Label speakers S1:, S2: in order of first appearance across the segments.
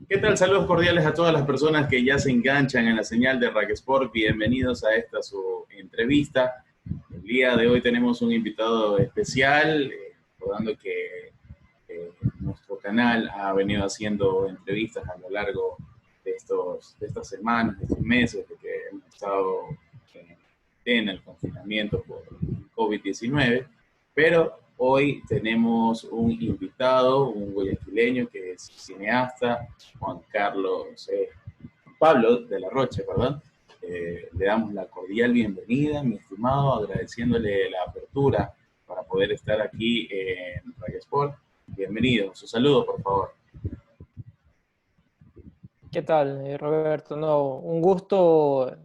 S1: ¿Qué tal? Saludos cordiales a todas las personas que ya se enganchan en la señal de Rack Sport. Bienvenidos a esta su entrevista. El día de hoy tenemos un invitado especial, recordando que nuestro canal ha venido haciendo entrevistas a lo largo de estas semanas, de estos meses, de que hemos estado en el confinamiento por COVID-19, pero hoy tenemos un invitado, un guayaquileño que es cineasta, Juan Carlos, Pablo de la Rocha, perdón. Le damos la cordial bienvenida, mi estimado, agradeciéndole la apertura para poder estar aquí en Radio Sport. Bienvenido, su saludo, por favor.
S2: ¿Qué tal, Roberto? No, un gusto,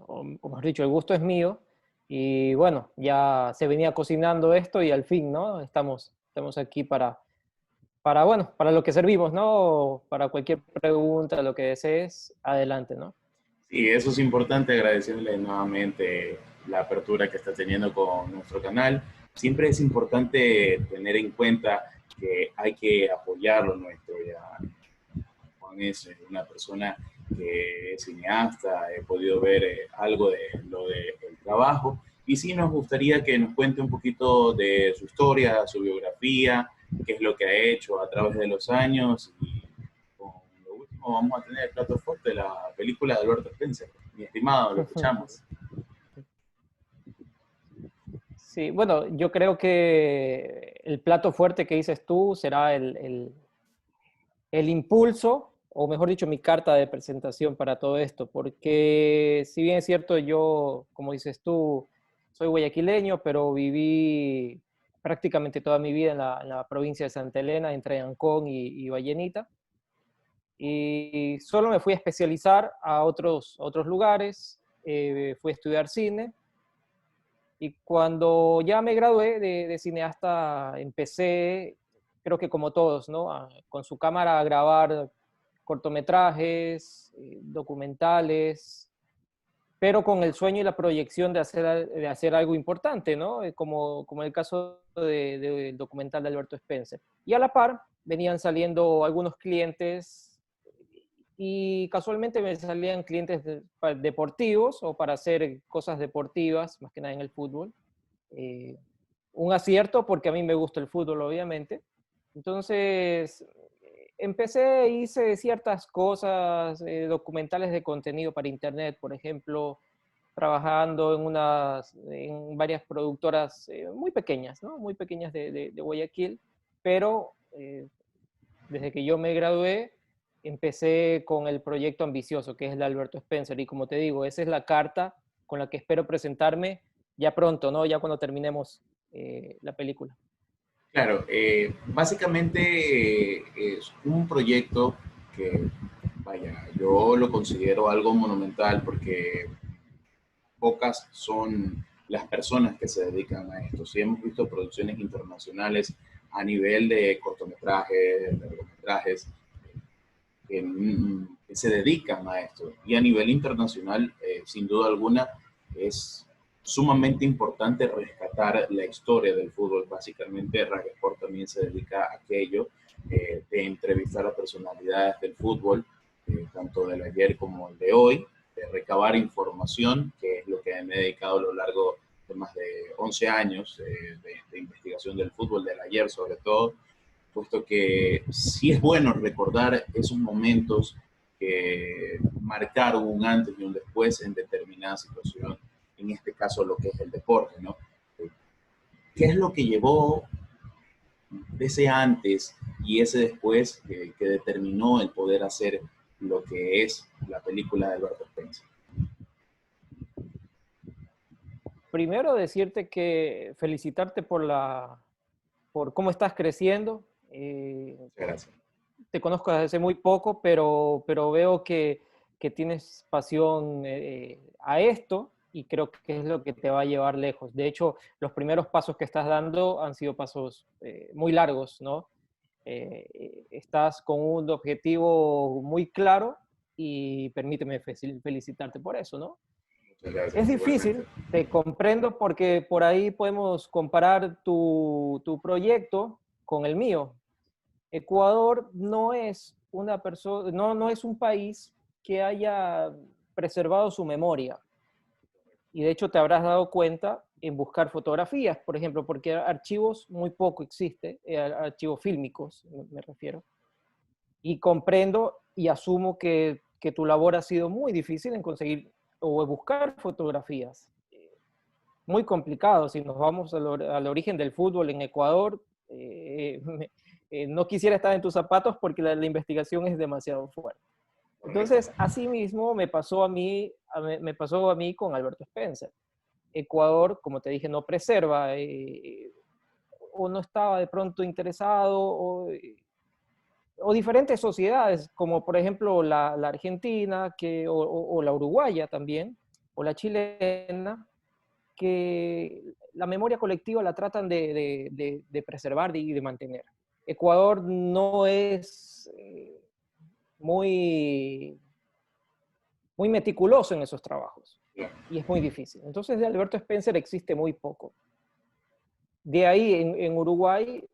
S2: o mejor dicho, el gusto es mío. Y bueno, ya se venía cocinando esto y al fin, ¿no? Estamos aquí bueno, para lo que servimos, ¿no? Para cualquier pregunta, lo que desees, adelante, ¿no?
S1: Sí, eso es importante, agradecerle nuevamente la apertura que está teniendo con nuestro canal. Siempre es importante tener en cuenta que hay que apoyar lo nuestro. Ya Juan es una persona que es cineasta, he podido ver algo de lo del trabajo, y sí nos gustaría que nos cuente un poquito de su historia, su biografía, qué es lo que ha hecho a través de los años, y con lo último vamos a tener el plato fuerte de la película de Alberto Spencer. Mi estimado, lo escuchamos.
S2: Sí, bueno, yo creo que el plato fuerte que dices tú será el impulso, o mejor dicho, mi carta de presentación para todo esto, porque si bien es cierto, yo, como dices tú, soy guayaquileño, pero viví prácticamente toda mi vida en la provincia de Santa Elena, entre Ancón y Vallenita, y solo me fui a especializar a otros lugares, fui a estudiar cine, y cuando ya me gradué de cineasta, empecé, creo que como todos, ¿no? Con su cámara a grabar cortometrajes, documentales, pero con el sueño y la proyección de hacer algo importante, ¿no? Como el caso del documental de Alberto Spencer. Y a la par venían saliendo algunos clientes y casualmente me salían clientes deportivos o para hacer cosas deportivas, más que nada en el fútbol. Eh, un acierto porque a mí me gusta el fútbol, obviamente. Entonces, hice ciertas cosas, documentales de contenido para internet, por ejemplo, trabajando en varias productoras muy pequeñas, ¿no? Muy pequeñas de Guayaquil, pero desde que yo me gradué, empecé con el proyecto ambicioso, que es el de Alberto Spencer, y como te digo, esa es la carta con la que espero presentarme ya pronto, ¿no? Ya cuando terminemos la película.
S1: Claro, básicamente es un proyecto que, vaya, yo lo considero algo monumental porque pocas son las personas que se dedican a esto. Sí hemos visto producciones internacionales a nivel de cortometrajes, de largometrajes, que se dedican a esto. Y a nivel internacional, sin duda alguna, es sumamente importante rescatar la historia del fútbol. Básicamente, Rack Sport también se dedica a aquello, de entrevistar a personalidades del fútbol, tanto del ayer como el de hoy, de recabar información, que es lo que me he dedicado a lo largo de más de 11 años de investigación del fútbol, del ayer sobre todo, puesto que sí es bueno recordar esos momentos que marcaron un antes y un después en determinada situación, en este caso lo que es el deporte, ¿no? ¿Qué es lo que llevó ese antes y ese después que determinó el poder hacer lo que es la película de Alberto Spencer?
S2: Primero decirte que felicitarte por cómo estás creciendo.
S1: Gracias.
S2: Te conozco desde hace muy poco, pero veo que tienes pasión a esto y creo que es lo que te va a llevar lejos. De hecho, los primeros pasos que estás dando han sido pasos muy largos, ¿no? Estás con un objetivo muy claro y permíteme felicitarte por eso, ¿no?
S1: Muchas gracias,
S2: Es
S1: igualmente.
S2: difícil, te comprendo, porque por ahí podemos comparar tu proyecto con el mío. Ecuador no es una persona, no es un país que haya preservado su memoria. Y de hecho te habrás dado cuenta en buscar fotografías, por ejemplo, porque archivos muy poco existe, archivos fílmicos me refiero. Y comprendo y asumo que tu labor ha sido muy difícil en conseguir o buscar fotografías. Muy complicado. Si nos vamos al origen del fútbol en Ecuador, no quisiera estar en tus zapatos porque la investigación es demasiado fuerte. Entonces, así mismo me pasó a mí con Alberto Spencer. Ecuador, como te dije, no preserva o no estaba de pronto interesado o diferentes sociedades, como por ejemplo la argentina o la uruguaya también, o la chilena, que la memoria colectiva la tratan de preservar y de mantener. Ecuador no es muy, muy meticuloso en esos trabajos y es muy difícil. Entonces de Alberto Spencer existe muy poco. De ahí en Uruguay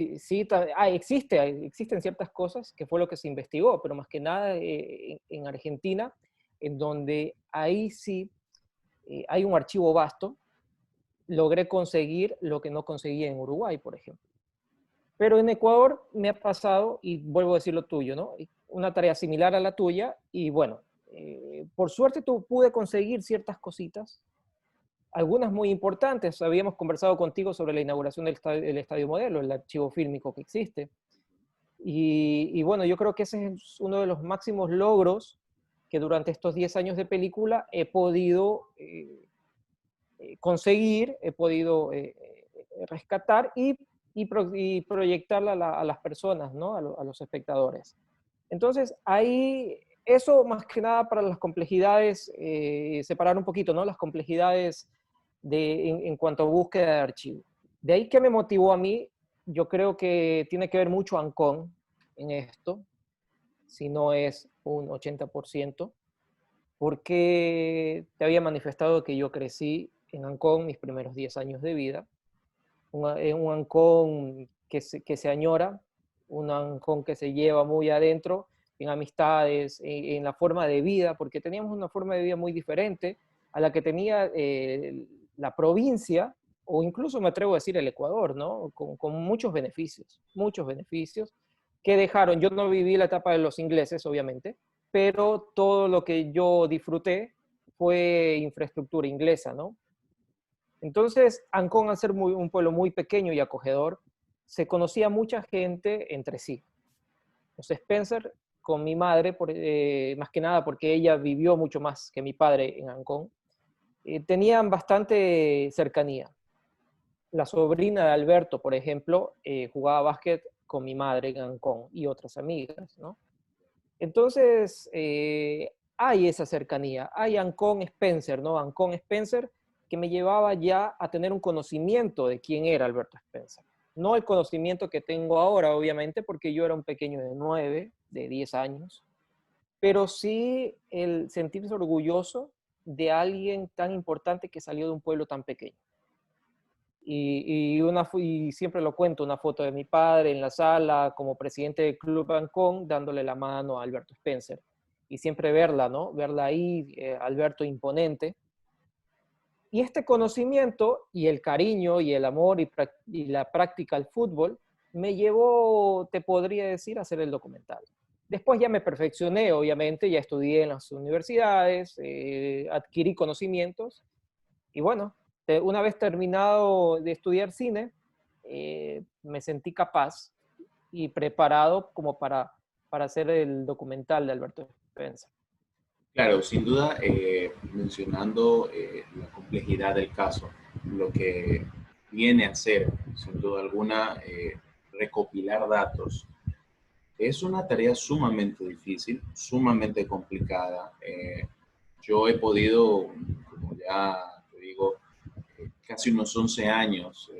S2: existen ciertas cosas que fue lo que se investigó, pero más que nada en Argentina, en donde ahí sí hay un archivo vasto, logré conseguir lo que no conseguí en Uruguay, por ejemplo. Pero en Ecuador me ha pasado, y vuelvo a decir lo tuyo, ¿no? Una tarea similar a la tuya, y bueno, por suerte pude conseguir ciertas cositas, algunas muy importantes. Habíamos conversado contigo sobre la inauguración del Estadio Modelo, el archivo fílmico que existe. Y bueno, yo creo que ese es uno de los máximos logros que durante estos 10 años de película he podido conseguir, he podido rescatar y proyectarla a las personas, ¿no? A los espectadores. Entonces, ahí, eso más que nada para las complejidades, separar un poquito, ¿no? Las complejidades en cuanto a búsqueda de archivo. De ahí que me motivó a mí, yo creo que tiene que ver mucho Ancón en esto, si no es un 80%, porque te había manifestado que yo crecí en Ancón mis primeros 10 años de vida, un Ancón que se añora, un Ancón que se lleva muy adentro, en amistades, en la forma de vida, porque teníamos una forma de vida muy diferente a la que tenía la provincia, o incluso me atrevo a decir el Ecuador, ¿no? Con muchos beneficios que dejaron. Yo no viví la etapa de los ingleses, obviamente, pero todo lo que yo disfruté fue infraestructura inglesa, ¿no? Entonces, Ancón, al ser un pueblo muy pequeño y acogedor, se conocía mucha gente entre sí. Los Spencer, con mi madre, más que nada porque ella vivió mucho más que mi padre en Ancón, tenían bastante cercanía. La sobrina de Alberto, por ejemplo, jugaba básquet con mi madre en Ancón y otras amigas, ¿no? Entonces, hay esa cercanía, hay Ancón Spencer, ¿no? Ancón Spencer, que me llevaba ya a tener un conocimiento de quién era Alberto Spencer. No el conocimiento que tengo ahora, obviamente, porque yo era un pequeño de 9, de 10 años, pero sí el sentirse orgulloso de alguien tan importante que salió de un pueblo tan pequeño. Y siempre lo cuento, una foto de mi padre en la sala como presidente del Club Ancón dándole la mano a Alberto Spencer. Y siempre verla, ¿no? Verla ahí, Alberto imponente. Y este conocimiento y el cariño y el amor y la práctica al fútbol me llevó, te podría decir, a hacer el documental. Después ya me perfeccioné, obviamente, ya estudié en las universidades, adquirí conocimientos y bueno, una vez terminado de estudiar cine, me sentí capaz y preparado como para hacer el documental de Alberto Spencer.
S1: Claro, sin duda, mencionando la complejidad del caso, lo que viene a ser, sin duda alguna, recopilar datos, es una tarea sumamente difícil, sumamente complicada. Yo he podido, como ya te digo, casi unos 11 años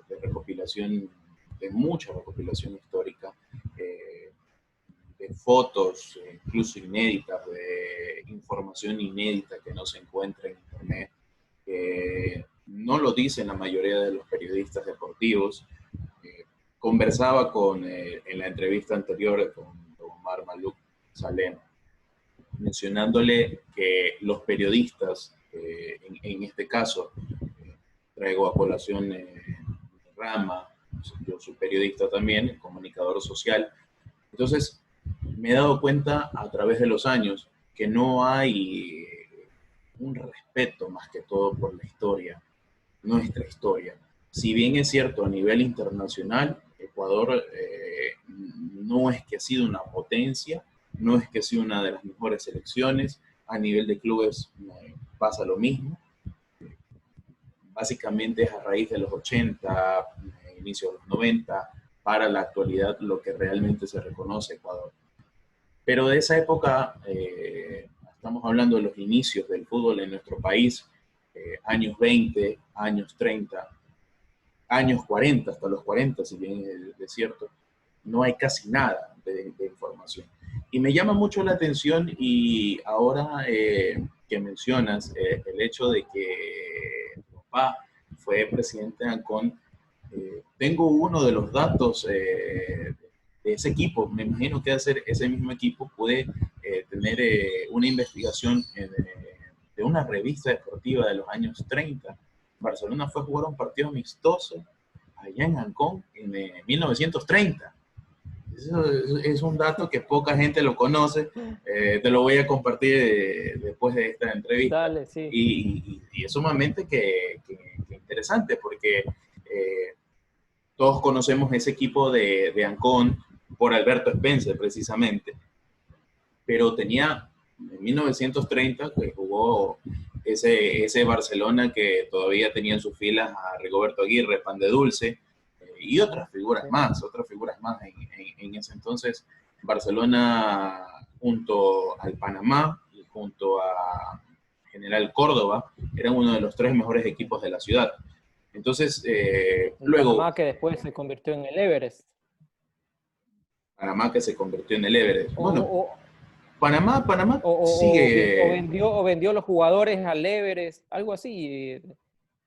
S1: de recopilación, de mucha recopilación histórica, de fotos, incluso inéditas, de información inédita que no se encuentra en Internet. No lo dicen la mayoría de los periodistas deportivos. conversaba en la entrevista anterior con Omar Maluk Salem, mencionándole que los periodistas, en este caso, traigo a colación Rama, yo soy periodista también, comunicador social, entonces me he dado cuenta a través de los años que no hay un respeto más que todo por la historia, nuestra historia. Si bien es cierto, a nivel internacional, Ecuador no es que ha sido una potencia, no es que ha sido una de las mejores selecciones, a nivel de clubes pasa lo mismo. Básicamente es a raíz de los 80, inicio de los 90, para la actualidad lo que realmente se reconoce Ecuador. Pero de esa época, estamos hablando de los inicios del fútbol en nuestro país, años 20, años 30, años 40, hasta los 40, si bien es cierto, no hay casi nada de información. Y me llama mucho la atención y ahora que mencionas el hecho de que tu papá fue presidente de ANCON, tengo uno de los datos de ese equipo. Me imagino que hacer ese mismo equipo puede tener una investigación de una revista deportiva de los años 30. Barcelona fue a jugar un partido amistoso allá en Ancón en 1930. Eso es un dato que poca gente lo conoce. Te lo voy a compartir después de esta entrevista.
S2: Dale, sí.
S1: Y es sumamente que interesante porque todos conocemos ese equipo de Ancón por Alberto Spencer, precisamente. Pero tenía en 1930, que jugó ese Barcelona que todavía tenía en sus filas a Rigoberto Aguirre, Pan de Dulce, y otras figuras más en ese entonces. Barcelona junto al Panamá y junto a General Córdoba eran uno de los tres mejores equipos de la ciudad. Entonces, luego...
S2: Panamá, que después se convirtió en el Everest.
S1: Panamá, que se convirtió en el Everest. Bueno,
S2: O,
S1: Panamá sigue...
S2: o vendió los jugadores al Everest, algo así,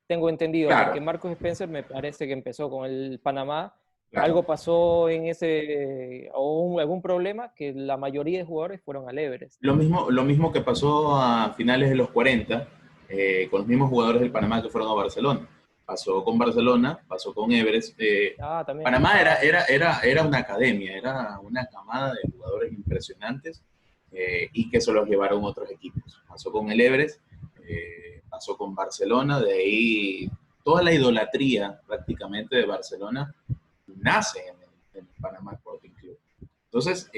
S2: tengo entendido,
S1: Claro,
S2: porque Marcos Spencer me parece que empezó con el Panamá.
S1: claro.
S2: Algo pasó en ese, o algún problema, que la mayoría de jugadores fueron al Everest.
S1: Lo mismo que pasó a finales de los 40, con los mismos jugadores del Panamá que fueron a Barcelona. Pasó con Barcelona, pasó con Everest.
S2: También.
S1: Panamá era una academia, era una camada de jugadores impresionantes y que se los llevaron otros equipos. Pasó con el Everest, pasó con Barcelona, de ahí toda la idolatría prácticamente de Barcelona nace en el Panamá Sporting Club. Entonces,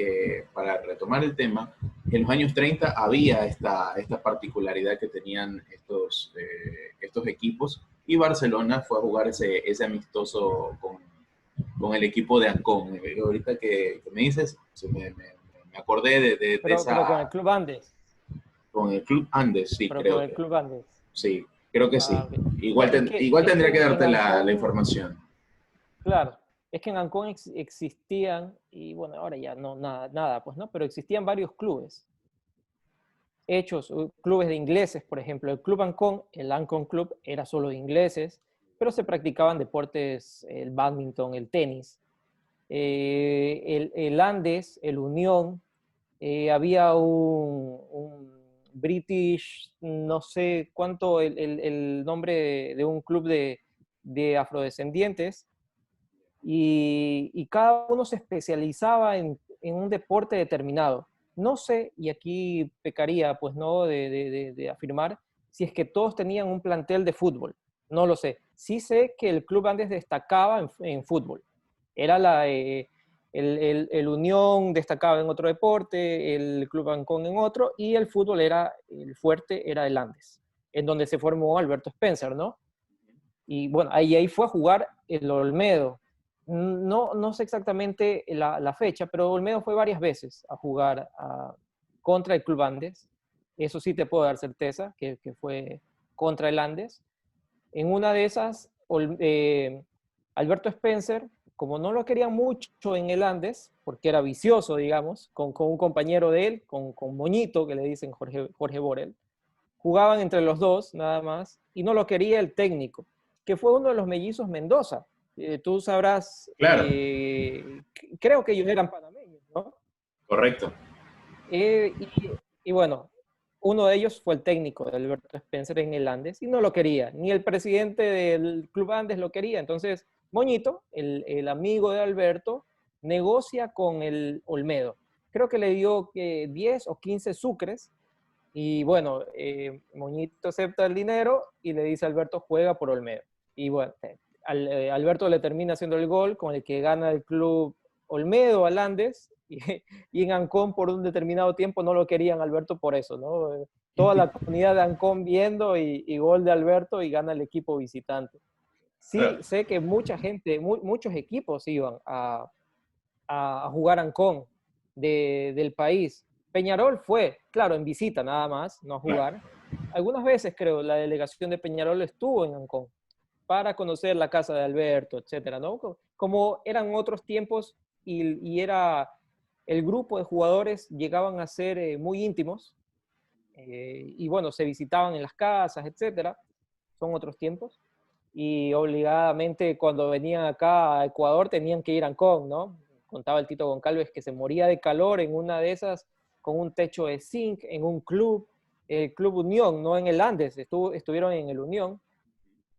S1: para retomar el tema, en los años 30 había esta particularidad que tenían estos equipos y Barcelona fue a jugar ese amistoso con el equipo de Ancón. Ahorita que me dices, me acordé de esa...
S2: Pero con el Club Andes.
S1: Con el Club Andes, sí,
S2: pero
S1: creo.
S2: Con el Club Andes.
S1: Sí, creo que sí.
S2: Okay.
S1: Igual tendría que darte la información.
S2: Claro, es que en Ancón existían, y bueno, ahora ya no, nada, pues no, pero existían varios clubes hechos, clubes de ingleses, por ejemplo. El Club Ancón, el Ancón Club, era solo de ingleses, pero se practicaban deportes, el bádminton, el tenis. El Andes, el Unión, había un British, no sé cuánto, el nombre de un club de afrodescendientes, y cada uno se especializaba en un deporte determinado. No sé, y aquí pecaría, pues no, de afirmar si es que todos tenían un plantel de fútbol. No lo sé. Sí sé que el Club Andes destacaba en fútbol. Era el Unión destacaba en otro deporte, el Club Ancón en otro, y el fútbol el fuerte era el Andes, en donde se formó Alberto Spencer, ¿no? Y bueno, ahí fue a jugar el Olmedo. No sé exactamente la fecha, pero Olmedo fue varias veces a jugar contra el Club Andes. Eso sí te puedo dar certeza, que fue contra el Andes. En una de esas, Alberto Spencer, como no lo quería mucho en el Andes, porque era vicioso, digamos, con un compañero de él, con Moñito, que le dicen Jorge Borel, jugaban entre los dos, nada más, y no lo quería el técnico, que fue uno de los mellizos Mendoza, Tú sabrás,
S1: Claro,
S2: creo que ellos eran panameños, ¿no?
S1: correcto.
S2: Y bueno, uno de ellos fue el técnico de Alberto Spencer en el Andes y no lo quería, ni el presidente del Club Andes lo quería. Entonces, Moñito, el amigo de Alberto, negocia con el Olmedo. Creo que le dio 10 o 15 sucres y bueno, Moñito acepta el dinero y le dice a Alberto, juega por Olmedo. Y bueno, Alberto le termina haciendo el gol con el que gana el club Olmedo al Andes y en Ancón por un determinado tiempo no lo querían Alberto por eso, ¿no? Toda la comunidad de Ancón viendo y gol de Alberto y gana el equipo visitante. Sí,
S1: Claro,
S2: sé que mucha gente, muchos equipos iban a jugar Ancón del país. Peñarol fue, claro, en visita nada más, no a
S1: claro.
S2: jugar. Algunas veces, creo, la delegación de Peñarol estuvo en Ancón para conocer la casa de Alberto, etcétera, ¿no? Como eran otros tiempos y era el grupo de jugadores llegaban a ser muy íntimos y bueno, se visitaban en las casas, etcétera. Son otros tiempos. Y obligadamente cuando venían acá a Ecuador tenían que ir a Ancón, ¿no? Contaba el Tito Goncalves que se moría de calor en una de esas con un techo de zinc en un club, el Club Unión, no en el Andes, estuvieron en el Unión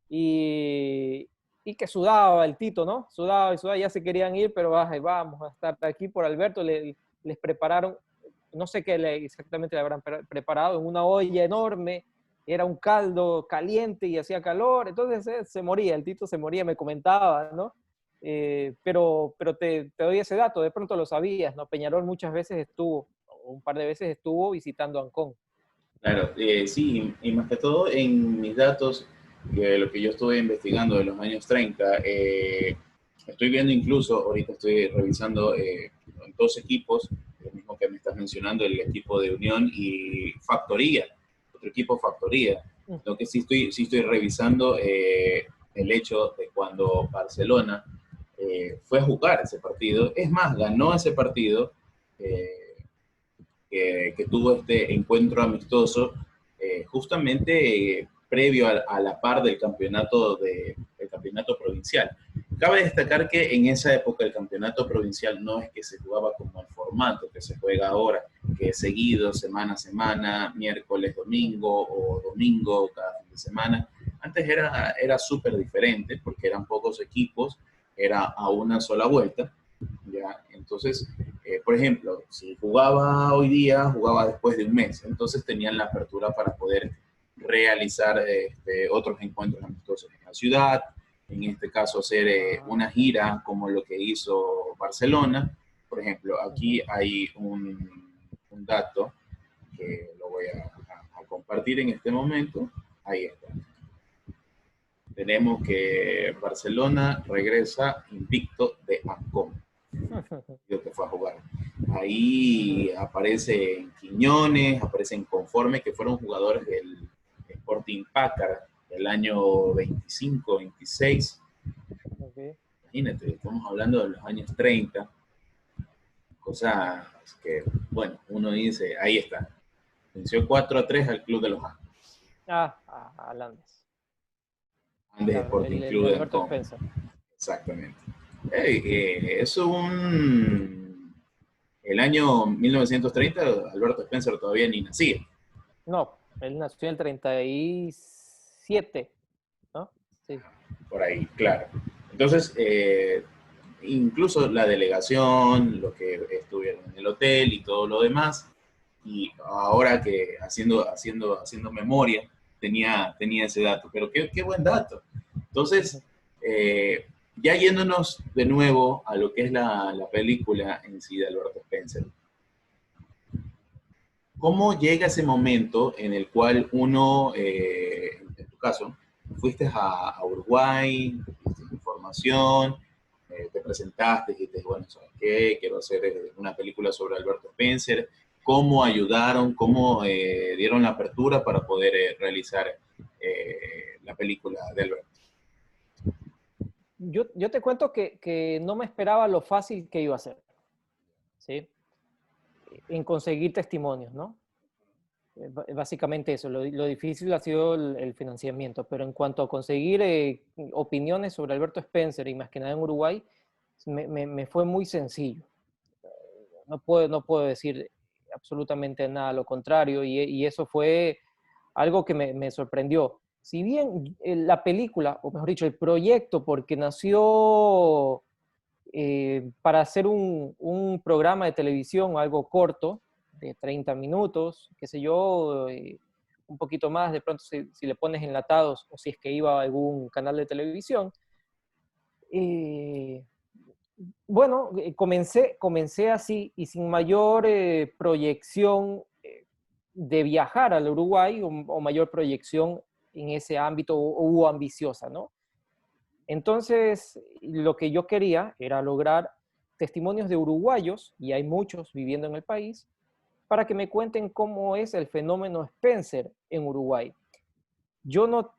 S2: y, y que sudaba el Tito, ¿no? Sudaba y sudaba, ya se querían ir, pero vamos a estar aquí por Alberto, les prepararon, no sé qué exactamente le habrán preparado, en una olla enorme, era un caldo caliente y hacía calor, entonces se moría, el Tito se moría, me comentaba, ¿no? Pero te doy ese dato, de pronto lo sabías, ¿no? Peñarol muchas veces estuvo, un par de veces estuvo visitando Ancón.
S1: Claro, sí, y más que todo en mis datos, lo que yo estuve investigando de los años 30, estoy viendo incluso, ahorita estoy revisando dos equipos, lo mismo que me estás mencionando, el equipo de Unión y Factoría, otro equipo Factoría. Lo que sí estoy revisando el hecho de cuando Barcelona fue a jugar ese partido, es más, ganó ese partido. Que tuvo este encuentro amistoso justamente previo a la par del campeonato provincial. Cabe destacar que en esa época el campeonato provincial no es que se jugaba como el formato que se juega ahora, que es seguido, semana a semana, miércoles, domingo o domingo cada fin de semana. Antes era súper diferente porque eran pocos equipos, era a una sola vuelta. ¿Ya? Entonces, por ejemplo, si jugaba hoy día, jugaba después de un mes, entonces tenían la apertura para poder realizar otros encuentros amistosos en la ciudad, en este caso hacer una gira como lo que hizo Barcelona. Por ejemplo, aquí hay un dato que lo voy a compartir en este momento. Ahí está. Tenemos que Barcelona regresa invicto de Ancón, que fue a jugar. Ahí aparece Quiñones, aparecen Conforme, que fueron jugadores del Sporting Packard del año 25, 26.
S2: Okay.
S1: Imagínate, estamos hablando de los años 30, cosas que, bueno, uno dice, ahí está. Venció 4-3 al Club de los Andes.
S2: Al Andes.
S1: Andes
S2: Claro,
S1: Sporting
S2: el
S1: Club
S2: de
S1: de
S2: Alberto
S1: Ancón.
S2: Spencer.
S1: Exactamente. Es un el año 1930, Alberto Spencer todavía ni nacía.
S2: No, él nació en el 37, ¿no? Sí.
S1: Por ahí, claro. Entonces, incluso la delegación, lo que estuvieron en el hotel y todo lo demás, y ahora que haciendo memoria, tenía ese dato, pero qué buen dato. Entonces, ya yéndonos de nuevo a lo que es la película en sí de Alberto Spencer, ¿cómo llega ese momento en el cual uno, en tu caso, fuiste a Uruguay, tuviste información, te presentaste y dijiste, bueno, ¿sabes qué? Quiero hacer una película sobre Alberto Spencer. ¿Cómo ayudaron, cómo dieron la apertura para poder realizar la película de Alberto?
S2: Yo te cuento que no me esperaba lo fácil que iba a ser, ¿sí? En conseguir testimonios, ¿no? Básicamente eso, lo difícil ha sido el financiamiento, pero en cuanto a conseguir opiniones sobre Alberto Spencer y más que nada en Uruguay, me fue muy sencillo. No puedo decir absolutamente nada a lo contrario y eso fue algo que me sorprendió. Si bien la película, o mejor dicho, el proyecto, porque nació para hacer un programa de televisión, algo corto, de 30 minutos, qué sé yo, un poquito más, de pronto si le pones enlatados o si es que iba a algún canal de televisión. Eh, bueno, comencé así y sin mayor proyección de viajar al Uruguay o mayor proyección en ese ámbito o ambiciosa, ¿no? Entonces, lo que yo quería era lograr testimonios de uruguayos, y hay muchos viviendo en el país, para que me cuenten cómo es el fenómeno Spencer en Uruguay. Yo no,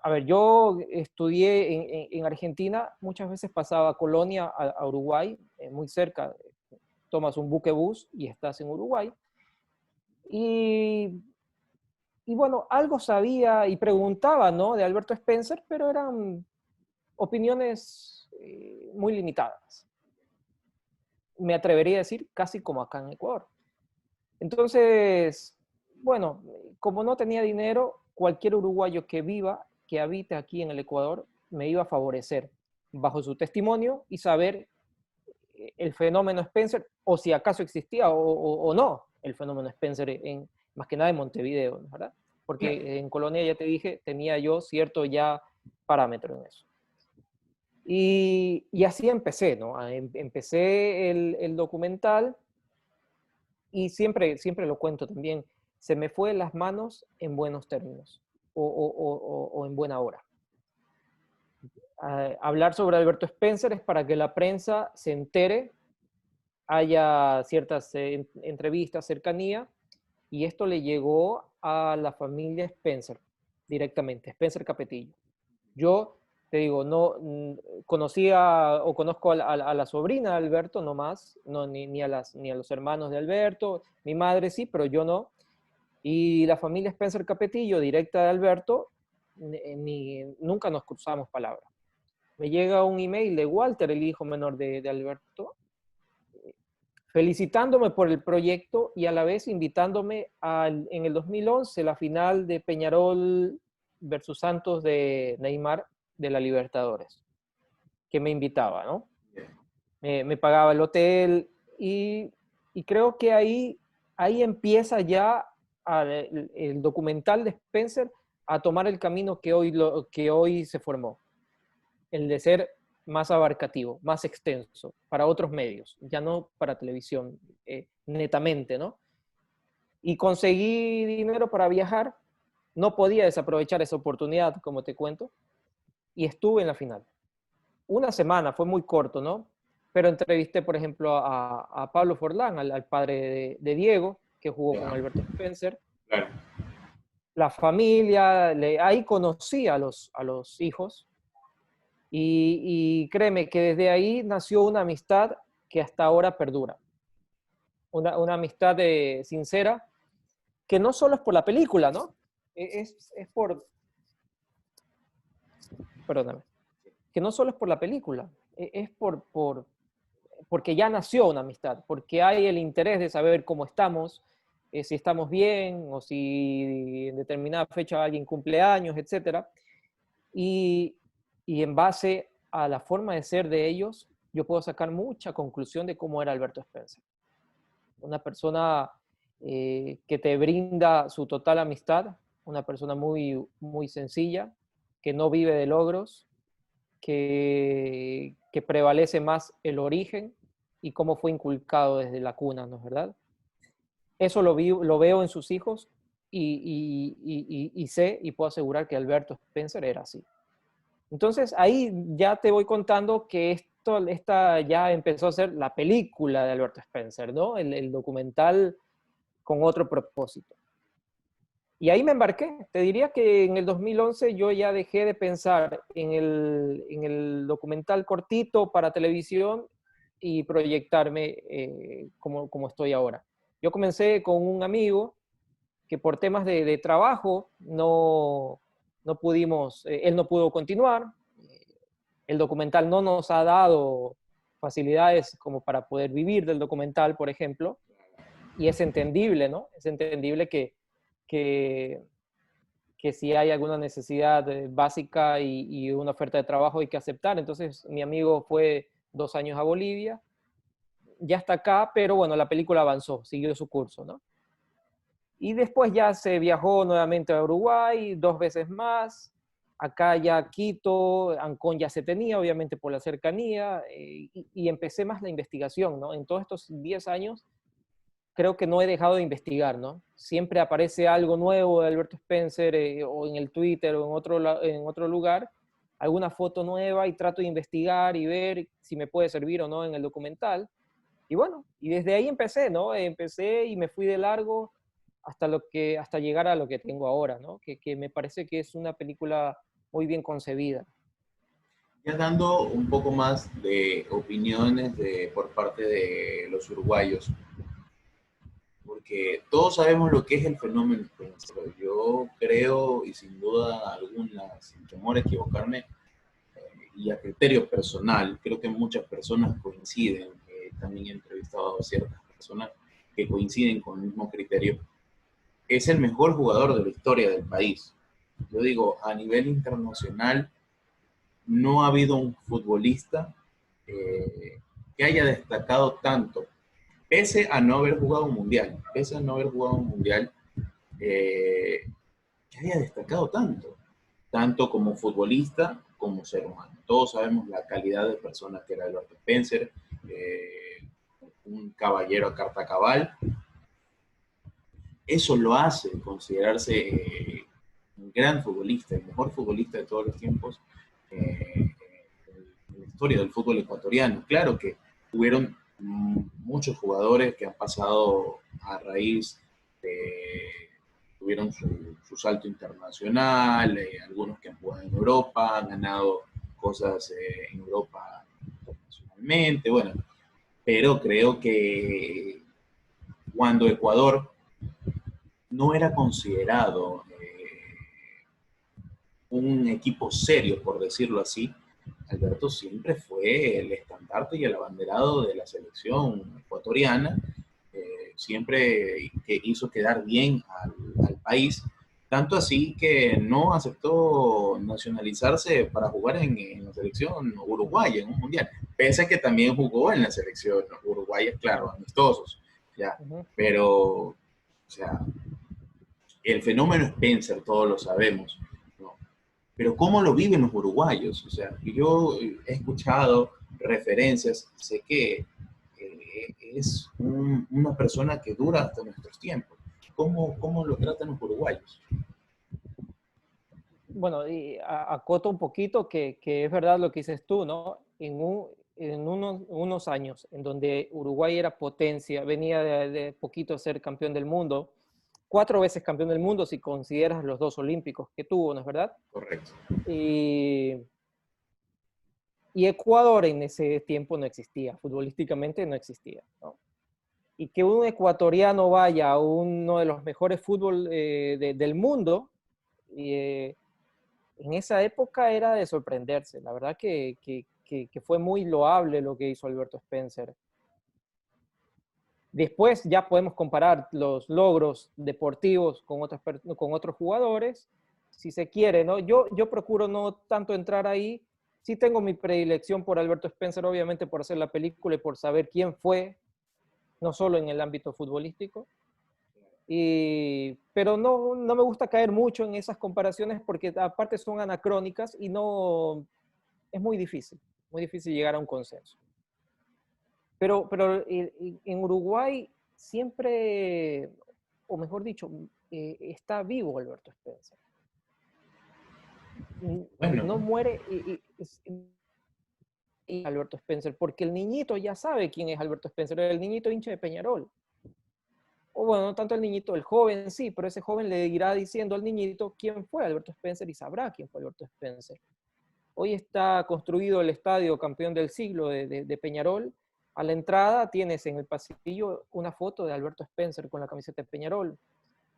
S2: a ver, yo estudié en Argentina, muchas veces pasaba a Colonia, a Uruguay, muy cerca, tomas un buquebús y estás en Uruguay. Y, y bueno, algo sabía y preguntaba, ¿no? De Alberto Spencer, pero eran opiniones muy limitadas. Me atrevería a decir casi como acá en Ecuador. Entonces, bueno, como no tenía dinero, cualquier uruguayo que viva, que habite aquí en el Ecuador, me iba a favorecer bajo su testimonio y saber el fenómeno Spencer, o si acaso existía o no el fenómeno Spencer, más que nada en Montevideo, ¿verdad? Porque en Colonia, ya te dije, tenía yo cierto ya parámetro en eso. Y así empecé, ¿no? Empecé el documental y siempre lo cuento también, se me fue de las manos en buenos términos o en buena hora. Hablar sobre Alberto Spencer es para que la prensa se entere, haya ciertas entrevistas, cercanía, y esto le llegó a la familia Spencer directamente, Spencer Capetillo. Yo te digo, no conocía o conozco a la sobrina de Alberto, no más, no, ni a los hermanos de Alberto, mi madre sí, pero yo no. Y la familia Spencer Capetillo, directa de Alberto, nunca nos cruzamos palabras. Me llega un email de Walter, el hijo menor de Alberto, felicitándome por el proyecto y a la vez invitándome en el 2011, la final de Peñarol versus Santos de Neymar de la Libertadores, que me invitaba, ¿no? Me pagaba el hotel y creo que ahí empieza ya el documental de Spencer a tomar el camino que hoy se formó, el de ser más abarcativo, más extenso, para otros medios, ya no para televisión, netamente, ¿no? Y conseguí dinero para viajar, no podía desaprovechar esa oportunidad, como te cuento, y estuve en la final. Una semana, fue muy corto, ¿no? Pero entrevisté, por ejemplo, a Pablo Forlán, al padre de Diego, que jugó con Alberto Spencer.
S1: Claro.
S2: La familia, ahí conocí a los hijos. Y créeme que desde ahí nació una amistad que hasta ahora perdura. Una amistad sincera, que no solo es por la película, ¿no? Es por, perdóname, que no solo es por la película, es porque ya nació una amistad, porque hay el interés de saber cómo estamos, si estamos bien o si en determinada fecha alguien cumple años, etc. Y, y en base a la forma de ser de ellos, yo puedo sacar mucha conclusión de cómo era Alberto Spencer. Una persona que te brinda su total amistad, una persona muy, muy sencilla, que no vive de logros, que prevalece más el origen y cómo fue inculcado desde la cuna, ¿no es verdad? Eso lo veo en sus hijos y sé y puedo asegurar que Alberto Spencer era así. Entonces ahí ya te voy contando que esta ya empezó a ser la película de Alberto Spencer, ¿no? El documental con otro propósito. Y ahí me embarqué. Te diría que en el 2011 yo ya dejé de pensar en el documental cortito para televisión y proyectarme como estoy ahora. Yo comencé con un amigo que por temas de trabajo no pudimos, él no pudo continuar. El documental no nos ha dado facilidades como para poder vivir del documental, por ejemplo, y es entendible, ¿no? Es entendible que, que si hay alguna necesidad básica y una oferta de trabajo hay que aceptar. Entonces mi amigo fue 2 años a Bolivia, ya está acá, pero bueno, la película avanzó, siguió su curso, ¿no? Y después ya se viajó nuevamente a Uruguay 2 veces más. Acá ya Quito, Ancón ya se tenía, obviamente por la cercanía, y empecé más la investigación, ¿no? En todos estos 10 años creo que no he dejado de investigar, ¿no? Siempre aparece algo nuevo de Alberto Spencer, o en el Twitter o en otro lugar, alguna foto nueva, y trato de investigar y ver si me puede servir o no en el documental. Y bueno, y desde ahí empecé, ¿no? Empecé y me fui de largo hasta llegar a lo que tengo ahora, ¿no? Que me parece que es una película muy bien concebida.
S1: Ya dando un poco más de opiniones por parte de los uruguayos, porque todos sabemos lo que es el fenómeno Spencer. Yo creo, y sin duda alguna, sin temor a equivocarme, y a criterio personal, creo que muchas personas coinciden, también he entrevistado a ciertas personas que coinciden con el mismo criterio, es el mejor jugador de la historia del país. Yo digo, a nivel internacional, no ha habido un futbolista que haya destacado tanto, pese a no haber jugado un mundial, pese a no haber jugado un mundial, eh, que haya destacado tanto, tanto como futbolista como ser humano. Todos sabemos la calidad de persona que era Alberto Spencer, un caballero a carta cabal. Eso lo hace considerarse un gran futbolista, el mejor futbolista de todos los tiempos en la historia del fútbol ecuatoriano. Claro que hubieron muchos jugadores que han pasado a raíz de tuvieron su salto internacional, algunos que han jugado en Europa, han ganado cosas en Europa internacionalmente, bueno, pero creo que cuando Ecuador no era considerado un equipo serio, por decirlo así, Alberto siempre fue el estandarte y el abanderado de la selección ecuatoriana, siempre que hizo quedar bien al país, tanto así que no aceptó nacionalizarse para jugar en la selección uruguaya, en un mundial, pese a que también jugó en la selección uruguaya, claro, amistosos, ya,
S2: Ujú.
S1: pero, o sea, el fenómeno Spencer, todos lo sabemos, ¿no? Pero ¿cómo lo viven los uruguayos? O sea, yo he escuchado referencias, sé que es una persona que dura hasta nuestros tiempos. ¿Cómo lo tratan los uruguayos?
S2: Bueno, y acoto un poquito que es verdad lo que dices tú, ¿no? En unos años en donde Uruguay era potencia, venía de poquito a ser campeón del mundo, 4 veces campeón del mundo si consideras los 2 olímpicos que tuvo, ¿no es verdad?
S1: Correcto.
S2: Y, y Ecuador en ese tiempo no existía, futbolísticamente no existía, ¿no? Y que un ecuatoriano vaya a uno de los mejores fútbol del mundo, eh, en esa época era de sorprenderse. La verdad que fue muy loable lo que hizo Alberto Spencer. Después ya podemos comparar los logros deportivos con otros jugadores, si se quiere, ¿no? Yo procuro no tanto entrar ahí. Sí tengo mi predilección por Alberto Spencer, obviamente por hacer la película y por saber quién fue, no solo en el ámbito futbolístico. Pero no me gusta caer mucho en esas comparaciones porque aparte son anacrónicas y no es muy difícil llegar a un consenso. Pero en Uruguay siempre, o mejor dicho, está vivo Alberto Spencer.
S1: Bueno,
S2: No muere Alberto Spencer, porque el niñito ya sabe quién es Alberto Spencer, el niñito hincha de Peñarol. O bueno, no tanto el niñito, el joven sí, pero ese joven le irá diciendo al niñito quién fue Alberto Spencer y sabrá quién fue Alberto Spencer. Hoy está construido el estadio campeón del siglo de Peñarol. A la entrada tienes en el pasillo una foto de Alberto Spencer con la camiseta de Peñarol.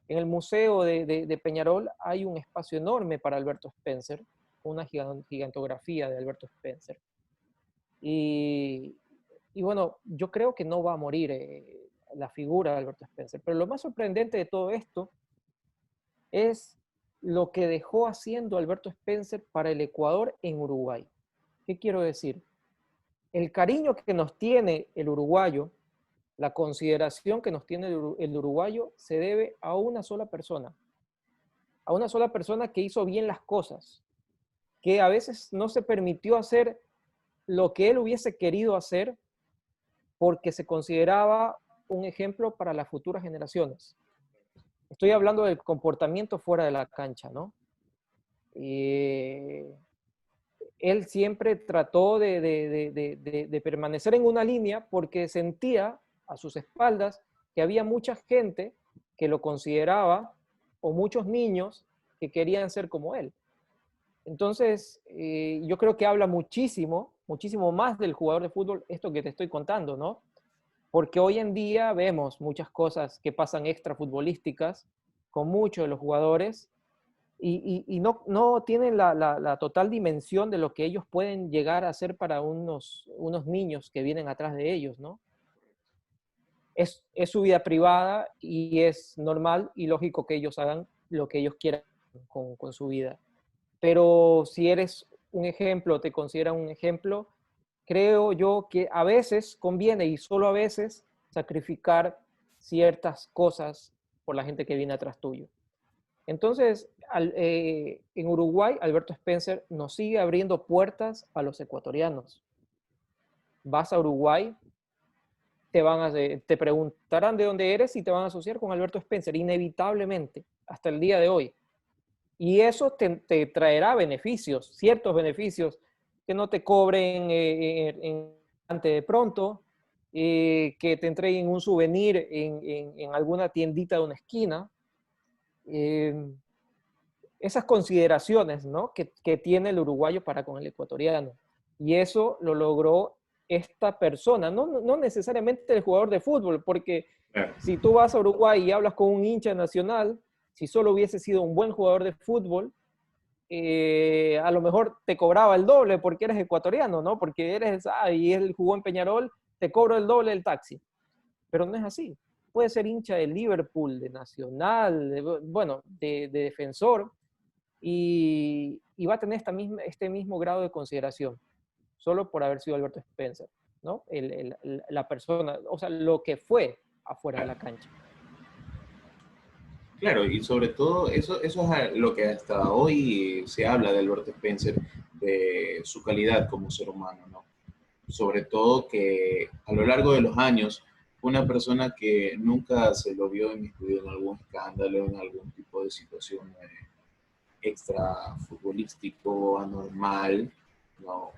S2: En el Museo de Peñarol hay un espacio enorme para Alberto Spencer, una gigantografía de Alberto Spencer. Y, y bueno, yo creo que no va a morir la figura de Alberto Spencer, pero lo más sorprendente de todo esto es lo que dejó haciendo Alberto Spencer para el Ecuador en Uruguay. ¿Qué quiero decir? El cariño que nos tiene el uruguayo, la consideración que nos tiene el uruguayo se debe a una sola persona que hizo bien las cosas, que a veces no se permitió hacer lo que él hubiese querido hacer porque se consideraba un ejemplo para las futuras generaciones. Estoy hablando del comportamiento fuera de la cancha, ¿no? Él siempre trató de permanecer en una línea porque sentía a sus espaldas que había mucha gente que lo consideraba, o muchos niños que querían ser como él. Entonces, yo creo que habla muchísimo, muchísimo más del jugador de fútbol esto que te estoy contando, ¿no? Porque hoy en día vemos muchas cosas que pasan extrafutbolísticas con muchos de los jugadores y no tienen la total dimensión de lo que ellos pueden llegar a hacer para unos niños que vienen atrás de ellos, ¿no? Es su vida privada y es normal y lógico que ellos hagan lo que ellos quieran con su vida. Pero si eres un ejemplo, te consideran un ejemplo, creo yo que a veces conviene, y solo a veces, sacrificar ciertas cosas por la gente que viene atrás tuyo. Entonces, en Uruguay, Alberto Spencer nos sigue abriendo puertas a los ecuatorianos. Vas a Uruguay, te preguntarán de dónde eres y te van a asociar con Alberto Spencer, inevitablemente, hasta el día de hoy. Y eso te traerá beneficios, ciertos beneficios, que no te cobren de pronto, que te entreguen un souvenir en alguna tiendita de una esquina. Esas consideraciones, ¿no?, que tiene el uruguayo para con el ecuatoriano. Y eso lo logró esta persona, no necesariamente el jugador de fútbol, porque si tú vas a Uruguay y hablas con un hincha nacional, si solo hubiese sido un buen jugador de fútbol, a lo mejor te cobraba el doble porque eres ecuatoriano, ¿no? Porque y él jugó en Peñarol, te cobro el doble del taxi. Pero no es así. Puede ser hincha de Liverpool, de Nacional, de Defensor, y va a tener este mismo grado de consideración, solo por haber sido Alberto Spencer, ¿no? La persona, o sea, lo que fue afuera de la cancha.
S1: Claro, y sobre todo eso es lo que hasta hoy se habla de Alberto Spencer, de su calidad como ser humano, ¿no? Sobre todo que a lo largo de los años fue una persona que nunca se lo vio inmiscuido en algún escándalo, en algún tipo de situación extra futbolístico, anormal, ¿no?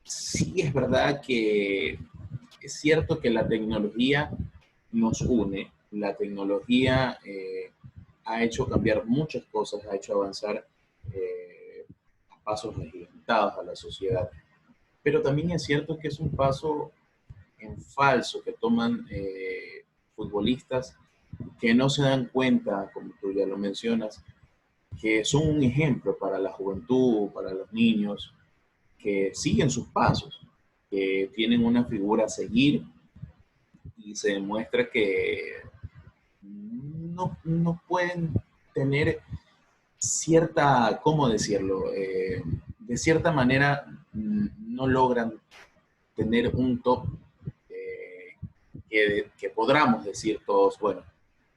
S1: Sí es verdad que es cierto que la tecnología nos une, la tecnología ha hecho cambiar muchas cosas, ha hecho avanzar a pasos agigantados a la sociedad, pero también es cierto que es un paso en falso que toman futbolistas que no se dan cuenta, como tú ya lo mencionas, que son un ejemplo para la juventud, para los niños, que siguen sus pasos, que tienen una figura a seguir y se demuestra que no pueden tener cierta, ¿cómo decirlo? De cierta manera no logran tener un top que podamos decir todos, bueno,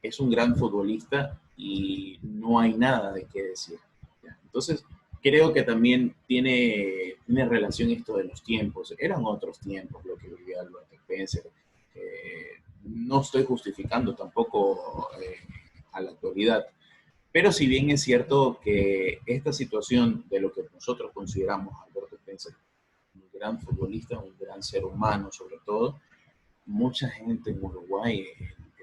S1: es un gran futbolista y no hay nada de qué decir. ¿Ya? Entonces, creo que también tiene relación esto de los tiempos. Eran otros tiempos lo que vivía Alberto Spencer. No estoy justificando tampoco a la actualidad, pero si bien es cierto que esta situación de lo que nosotros consideramos a Alberto Spencer un gran futbolista, un gran ser humano sobre todo, mucha gente en Uruguay,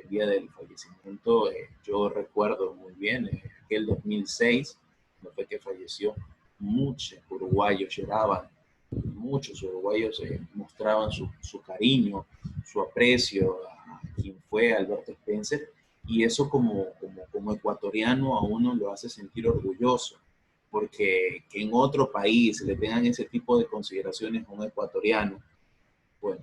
S1: el día del fallecimiento, yo recuerdo muy bien, aquel 2006, cuando fue que falleció, muchos uruguayos lloraban, muchos uruguayos mostraban su cariño, su aprecio a quien fue Alberto Spencer, y eso como como ecuatoriano a uno lo hace sentir orgulloso, porque que en otro país le tengan ese tipo de consideraciones a un ecuatoriano, bueno,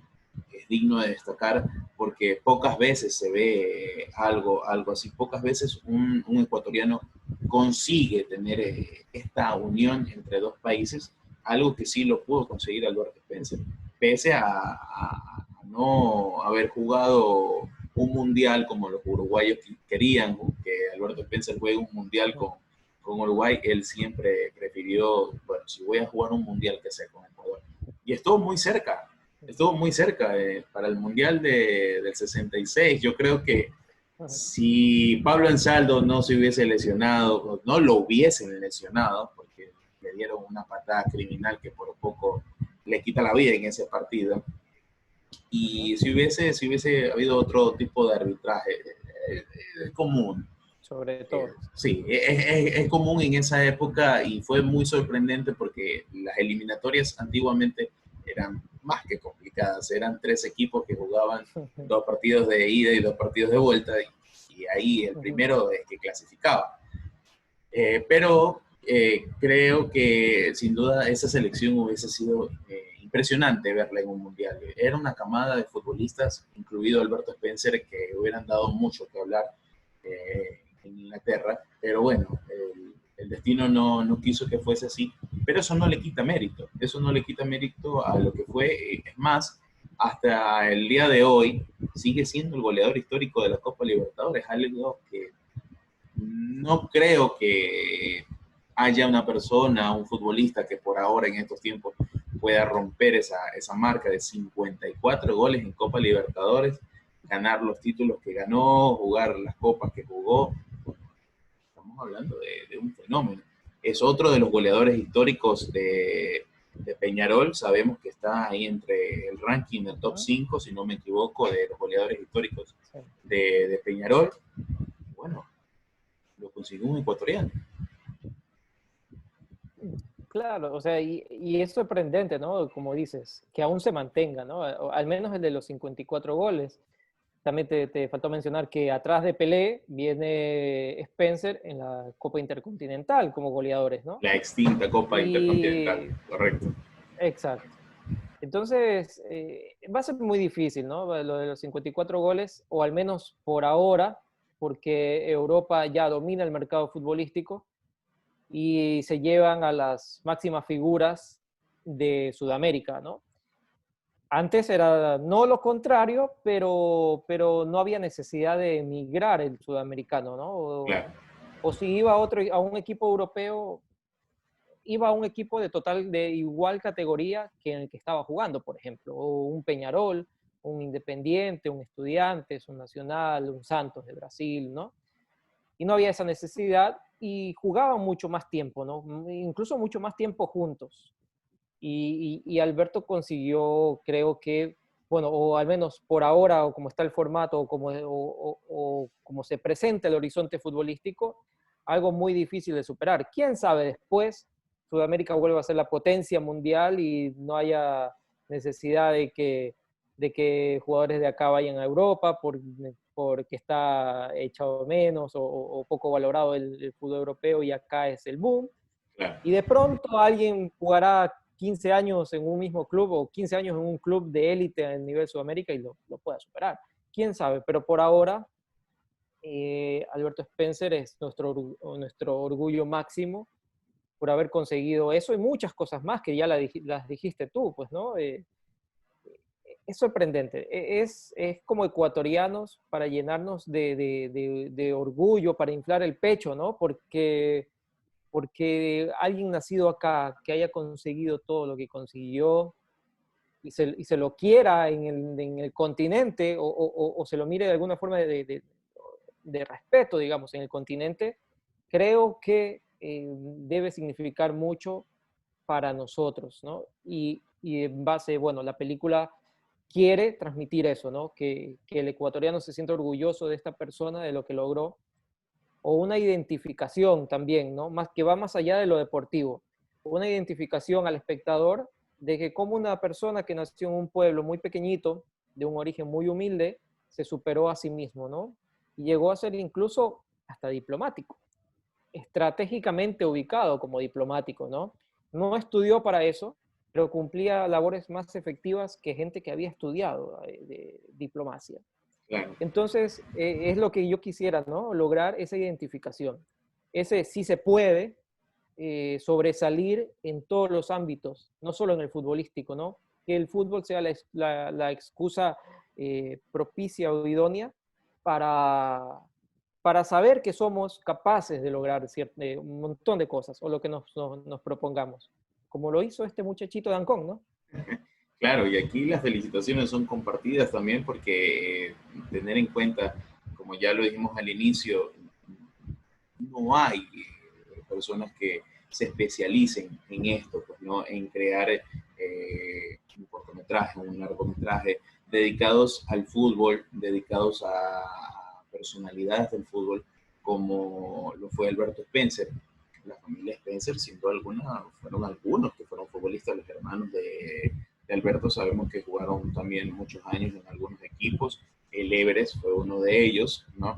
S1: es digno de destacar porque pocas veces se ve algo así, pocas veces un ecuatoriano consigue tener esta unión entre dos países, algo que sí lo pudo conseguir Alberto Spencer, pese a no haber jugado un mundial como los uruguayos querían, que Alberto Spencer juegue un mundial con Uruguay, él siempre prefirió, bueno, si voy a jugar un mundial que sea con Ecuador. Y estuvo muy cerca para el mundial del 66. Yo creo que si Pablo Ansaldo no se hubiese lesionado, no lo hubiesen lesionado, porque le dieron una patada criminal que por poco le quita la vida en ese partido, y si hubiese habido otro tipo de arbitraje, común.
S2: Sobre todo.
S1: Sí, es común en esa época y fue muy sorprendente porque las eliminatorias antiguamente eran más que complicadas. Eran 3 equipos que jugaban 2 partidos de ida y 2 partidos de vuelta y ahí el primero es que clasificaba. Pero creo que sin duda esa selección hubiese sido impresionante verla en un mundial. Era una camada de futbolistas, incluido Alberto Spencer, que hubieran dado mucho que hablar en Inglaterra, pero bueno, el destino no quiso que fuese así, pero eso no le quita mérito, a lo que fue, es más, hasta el día de hoy sigue siendo el goleador histórico de la Copa Libertadores, algo que no creo que haya una persona, un futbolista que por ahora en estos tiempos pueda romper esa marca de 54 goles en Copa Libertadores, ganar los títulos que ganó, jugar las copas que jugó. Estamos hablando de un fenómeno. Es otro de los goleadores históricos de Peñarol. Sabemos que está ahí entre el ranking del top 5, si no me equivoco, de los goleadores históricos de Peñarol. Bueno, lo consiguió un ecuatoriano.
S2: Claro, o sea, y es sorprendente, ¿no? Como dices, que aún se mantenga, ¿no? Al menos el de los 54 goles. También te faltó mencionar que atrás de Pelé viene Spencer en la Copa Intercontinental como goleadores, ¿no?
S1: La extinta Copa Intercontinental, correcto.
S2: Exacto. Entonces, va a ser muy difícil, ¿no? Lo de los 54 goles, o al menos por ahora, porque Europa ya domina el mercado futbolístico y se llevan a las máximas figuras de Sudamérica, ¿no? Antes era no lo contrario, pero no había necesidad de emigrar el sudamericano, ¿no?
S1: Claro.
S2: O si iba a un equipo europeo, iba a un equipo de igual categoría que en el que estaba jugando, por ejemplo, o un Peñarol, un Independiente, un Estudiantes, un Nacional, un Santos de Brasil, ¿no? Y no había esa necesidad y jugaban mucho más tiempo, ¿no? Incluso mucho más tiempo juntos. Y Alberto consiguió, creo que, bueno, o al menos por ahora, o como está el formato, o como se presenta el horizonte futbolístico, algo muy difícil de superar. ¿Quién sabe después Sudamérica vuelva a ser la potencia mundial y no haya necesidad de que jugadores de acá vayan a Europa porque está echado menos o poco valorado el fútbol europeo y acá es el boom?
S1: Claro.
S2: Y de pronto alguien jugará 15 años en un mismo club o 15 años en un club de élite a nivel Sudamérica y lo pueda superar. ¿Quién sabe? Pero por ahora, Alberto Spencer es nuestro orgullo máximo por haber conseguido eso y muchas cosas más que ya las dijiste tú, pues, ¿no? Es sorprendente. Es como ecuatorianos para llenarnos de orgullo, para inflar el pecho, ¿no? Porque alguien nacido acá, que haya conseguido todo lo que consiguió y se lo quiera en el continente o se lo mire de alguna forma de respeto, digamos, en el continente, creo que debe significar mucho para nosotros, ¿no? Y en base, bueno, la película quiere transmitir eso, ¿no? Que el ecuatoriano se sienta orgulloso de esta persona, de lo que logró, o una identificación también, ¿no? Más que va más allá de lo deportivo, una identificación al espectador de que como una persona que nació en un pueblo muy pequeñito, de un origen muy humilde, se superó a sí mismo, ¿no? Y llegó a ser incluso hasta diplomático, estratégicamente ubicado como diplomático, ¿no? No estudió para eso, pero cumplía labores más efectivas que gente que había estudiado de diplomacia.
S1: Claro.
S2: Entonces, es lo que yo quisiera, ¿no? Lograr esa identificación. Ese sí se puede sobresalir en todos los ámbitos, no solo en el futbolístico, ¿no? Que el fútbol sea la excusa propicia o idónea para, para saber que somos capaces de lograr un montón de cosas o lo que nos propongamos, como lo hizo este muchachito de Ancón, ¿no?
S1: Claro, y aquí las felicitaciones son compartidas también porque tener en cuenta, como ya lo dijimos al inicio, no hay personas que se especialicen en esto, pues, ¿no? En crear un cortometraje, un largometraje, dedicados al fútbol, dedicados a personalidades del fútbol, como lo fue Alberto Spencer. La familia Spencer, sin duda alguna, fueron algunos que fueron futbolistas, los hermanos de Alberto, sabemos que jugaron también muchos años en algunos equipos. El Everest fue uno de ellos, ¿no?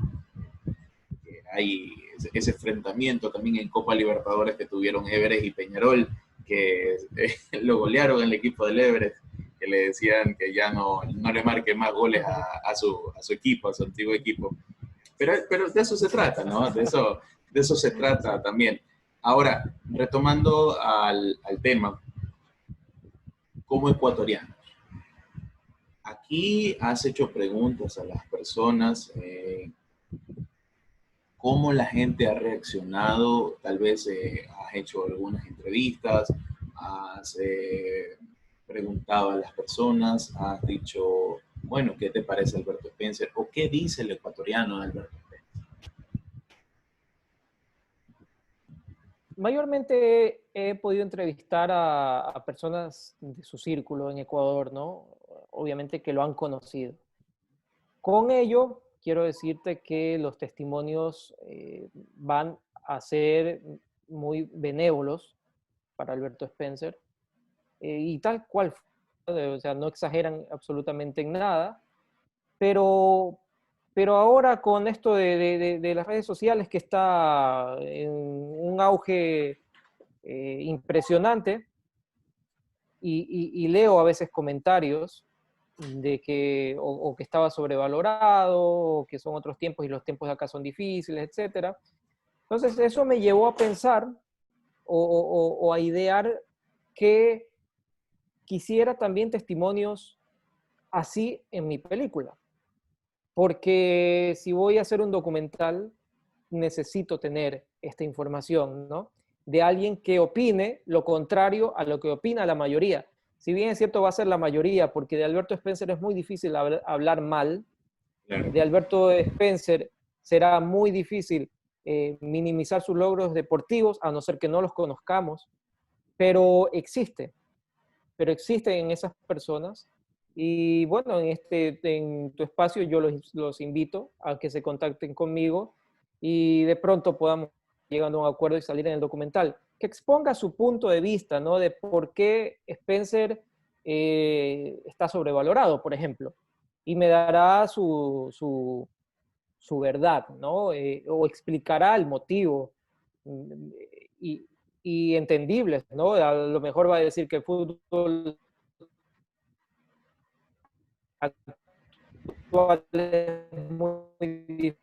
S1: Hay ese enfrentamiento también en Copa Libertadores que tuvieron Everest y Peñarol, que lo golearon en el equipo del Everest, que le decían que ya no le marque más goles a su equipo, a su antiguo equipo. Pero de eso se trata, ¿no? De eso se trata también. Ahora, retomando al tema, como ecuatoriano, aquí has hecho preguntas a las personas, cómo la gente ha reaccionado, tal vez has hecho algunas entrevistas, has preguntado a las personas, has dicho, bueno, ¿qué te parece Alberto Spencer? ¿O qué dice el ecuatoriano de Alberto Spencer?
S2: Mayormente he podido entrevistar a personas de su círculo en Ecuador, ¿no? Obviamente que lo han conocido. Con ello, quiero decirte que los testimonios van a ser muy benévolos para Alberto Spencer y tal cual, o sea, no exageran absolutamente en nada, pero, pero ahora con esto de las redes sociales que está en un auge impresionante y leo a veces comentarios de que o que estaba sobrevalorado, o que son otros tiempos y los tiempos de acá son difíciles, etcétera. Entonces eso me llevó a pensar o a idear que quisiera también testimonios así en mi película. Porque si voy a hacer un documental, necesito tener esta información, ¿no? De alguien que opine lo contrario a lo que opina la mayoría. Si bien es cierto va a ser la mayoría, porque de Alberto Spencer es muy difícil hablar mal,
S1: Claro.
S2: de Alberto Spencer será muy difícil minimizar sus logros deportivos, a no ser que no los conozcamos, pero existen en esas personas. Y bueno, en tu espacio yo los invito a que se contacten conmigo y de pronto podamos llegar a un acuerdo y salir en el documental. Que exponga su punto de vista, ¿no? De por qué Spencer está sobrevalorado, por ejemplo. Y me dará su verdad, ¿no? O explicará el motivo. Y, y entendibles, ¿no? A lo mejor va a decir que el fútbol actual es muy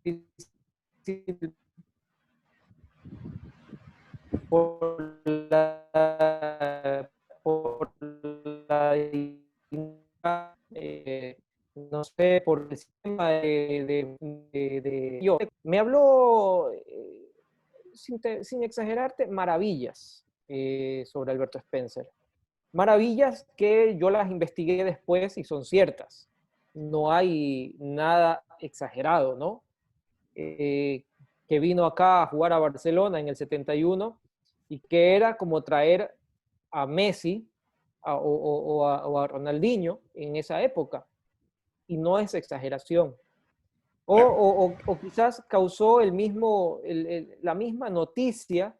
S2: difícil por por la no sé, por el sistema yo. Me habló, sin exagerarte, maravillas sobre Alberto Spencer. Maravillas que yo las investigué después y son ciertas. No hay nada exagerado, ¿no? Que vino acá a jugar a Barcelona en el 71 y que era como traer a Messi o a Ronaldinho en esa época. Y no es exageración. O quizás causó la misma noticia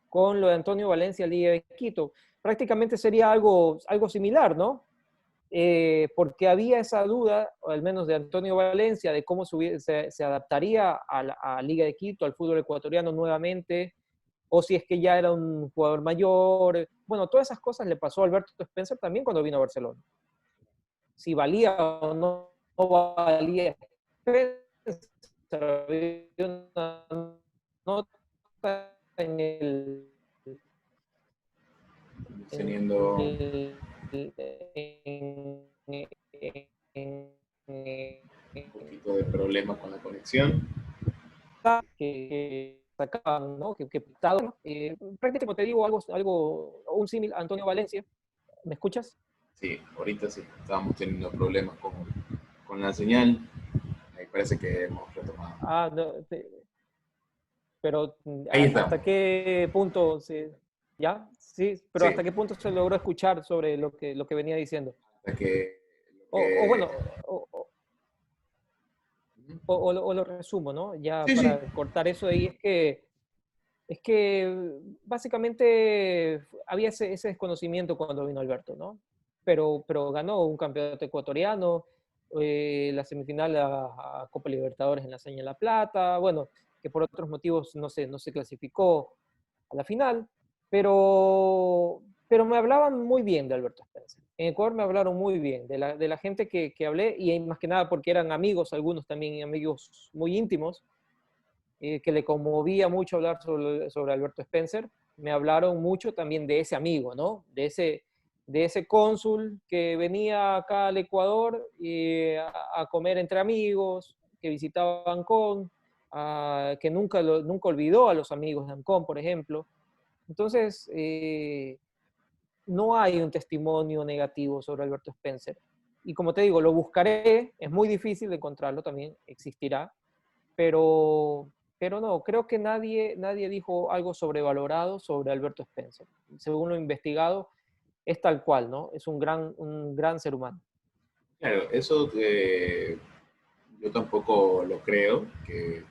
S2: con lo de Antonio Valencia Liga de Quito. Prácticamente sería algo similar, ¿no? porque había esa duda, o al menos de Antonio Valencia, de cómo se adaptaría a Liga de Quito, al fútbol ecuatoriano nuevamente, o si es que ya era un jugador mayor. Bueno, todas esas cosas le pasó a Alberto Spencer también cuando vino a Barcelona. Si valía o no valía Spencer, había una nota en el
S1: Teniendo
S2: en
S1: un poquito de problemas con la conexión.
S2: que sacaban, ¿no? Prácticamente, como te digo, un símil a Antonio Valencia. ¿Me escuchas?
S1: Sí, ahorita sí, estábamos teniendo problemas con la señal. Ahí parece que hemos retomado.
S2: No, pero
S1: Ahí
S2: ¿hasta
S1: estamos.
S2: qué punto ya? Sí, pero
S1: Sí,
S2: ¿hasta qué punto se logró escuchar sobre lo que venía diciendo?
S1: hasta que lo
S2: O
S1: que...
S2: bueno, o lo resumo, ¿no? Ya
S1: Sí, sí.
S2: para cortar eso de ahí es que básicamente había ese desconocimiento cuando vino Alberto, ¿no? Pero ganó un campeonato ecuatoriano, la semifinal a Copa Libertadores en la Seña de la Plata, bueno, que por otros motivos no se clasificó a la final, pero me hablaban muy bien de Alberto Spencer. En Ecuador me hablaron muy bien de la gente que hablé, y más que nada porque eran amigos, algunos también amigos muy íntimos, que le conmovía mucho hablar sobre Alberto Spencer. Me hablaron mucho también de ese amigo, ¿no? De ese cónsul que venía acá al Ecuador a comer entre amigos, que visitaba Ancón, que nunca olvidó a los amigos de Ancón, por ejemplo. Entonces, no hay un testimonio negativo sobre Alberto Spencer. Y como te digo, lo buscaré, es muy difícil de encontrarlo, también existirá, pero, pero no, creo que nadie dijo algo sobrevalorado sobre Alberto Spencer. Según lo investigado, es tal cual, ¿no? Es un gran ser humano.
S1: Claro, eso yo tampoco lo creo, que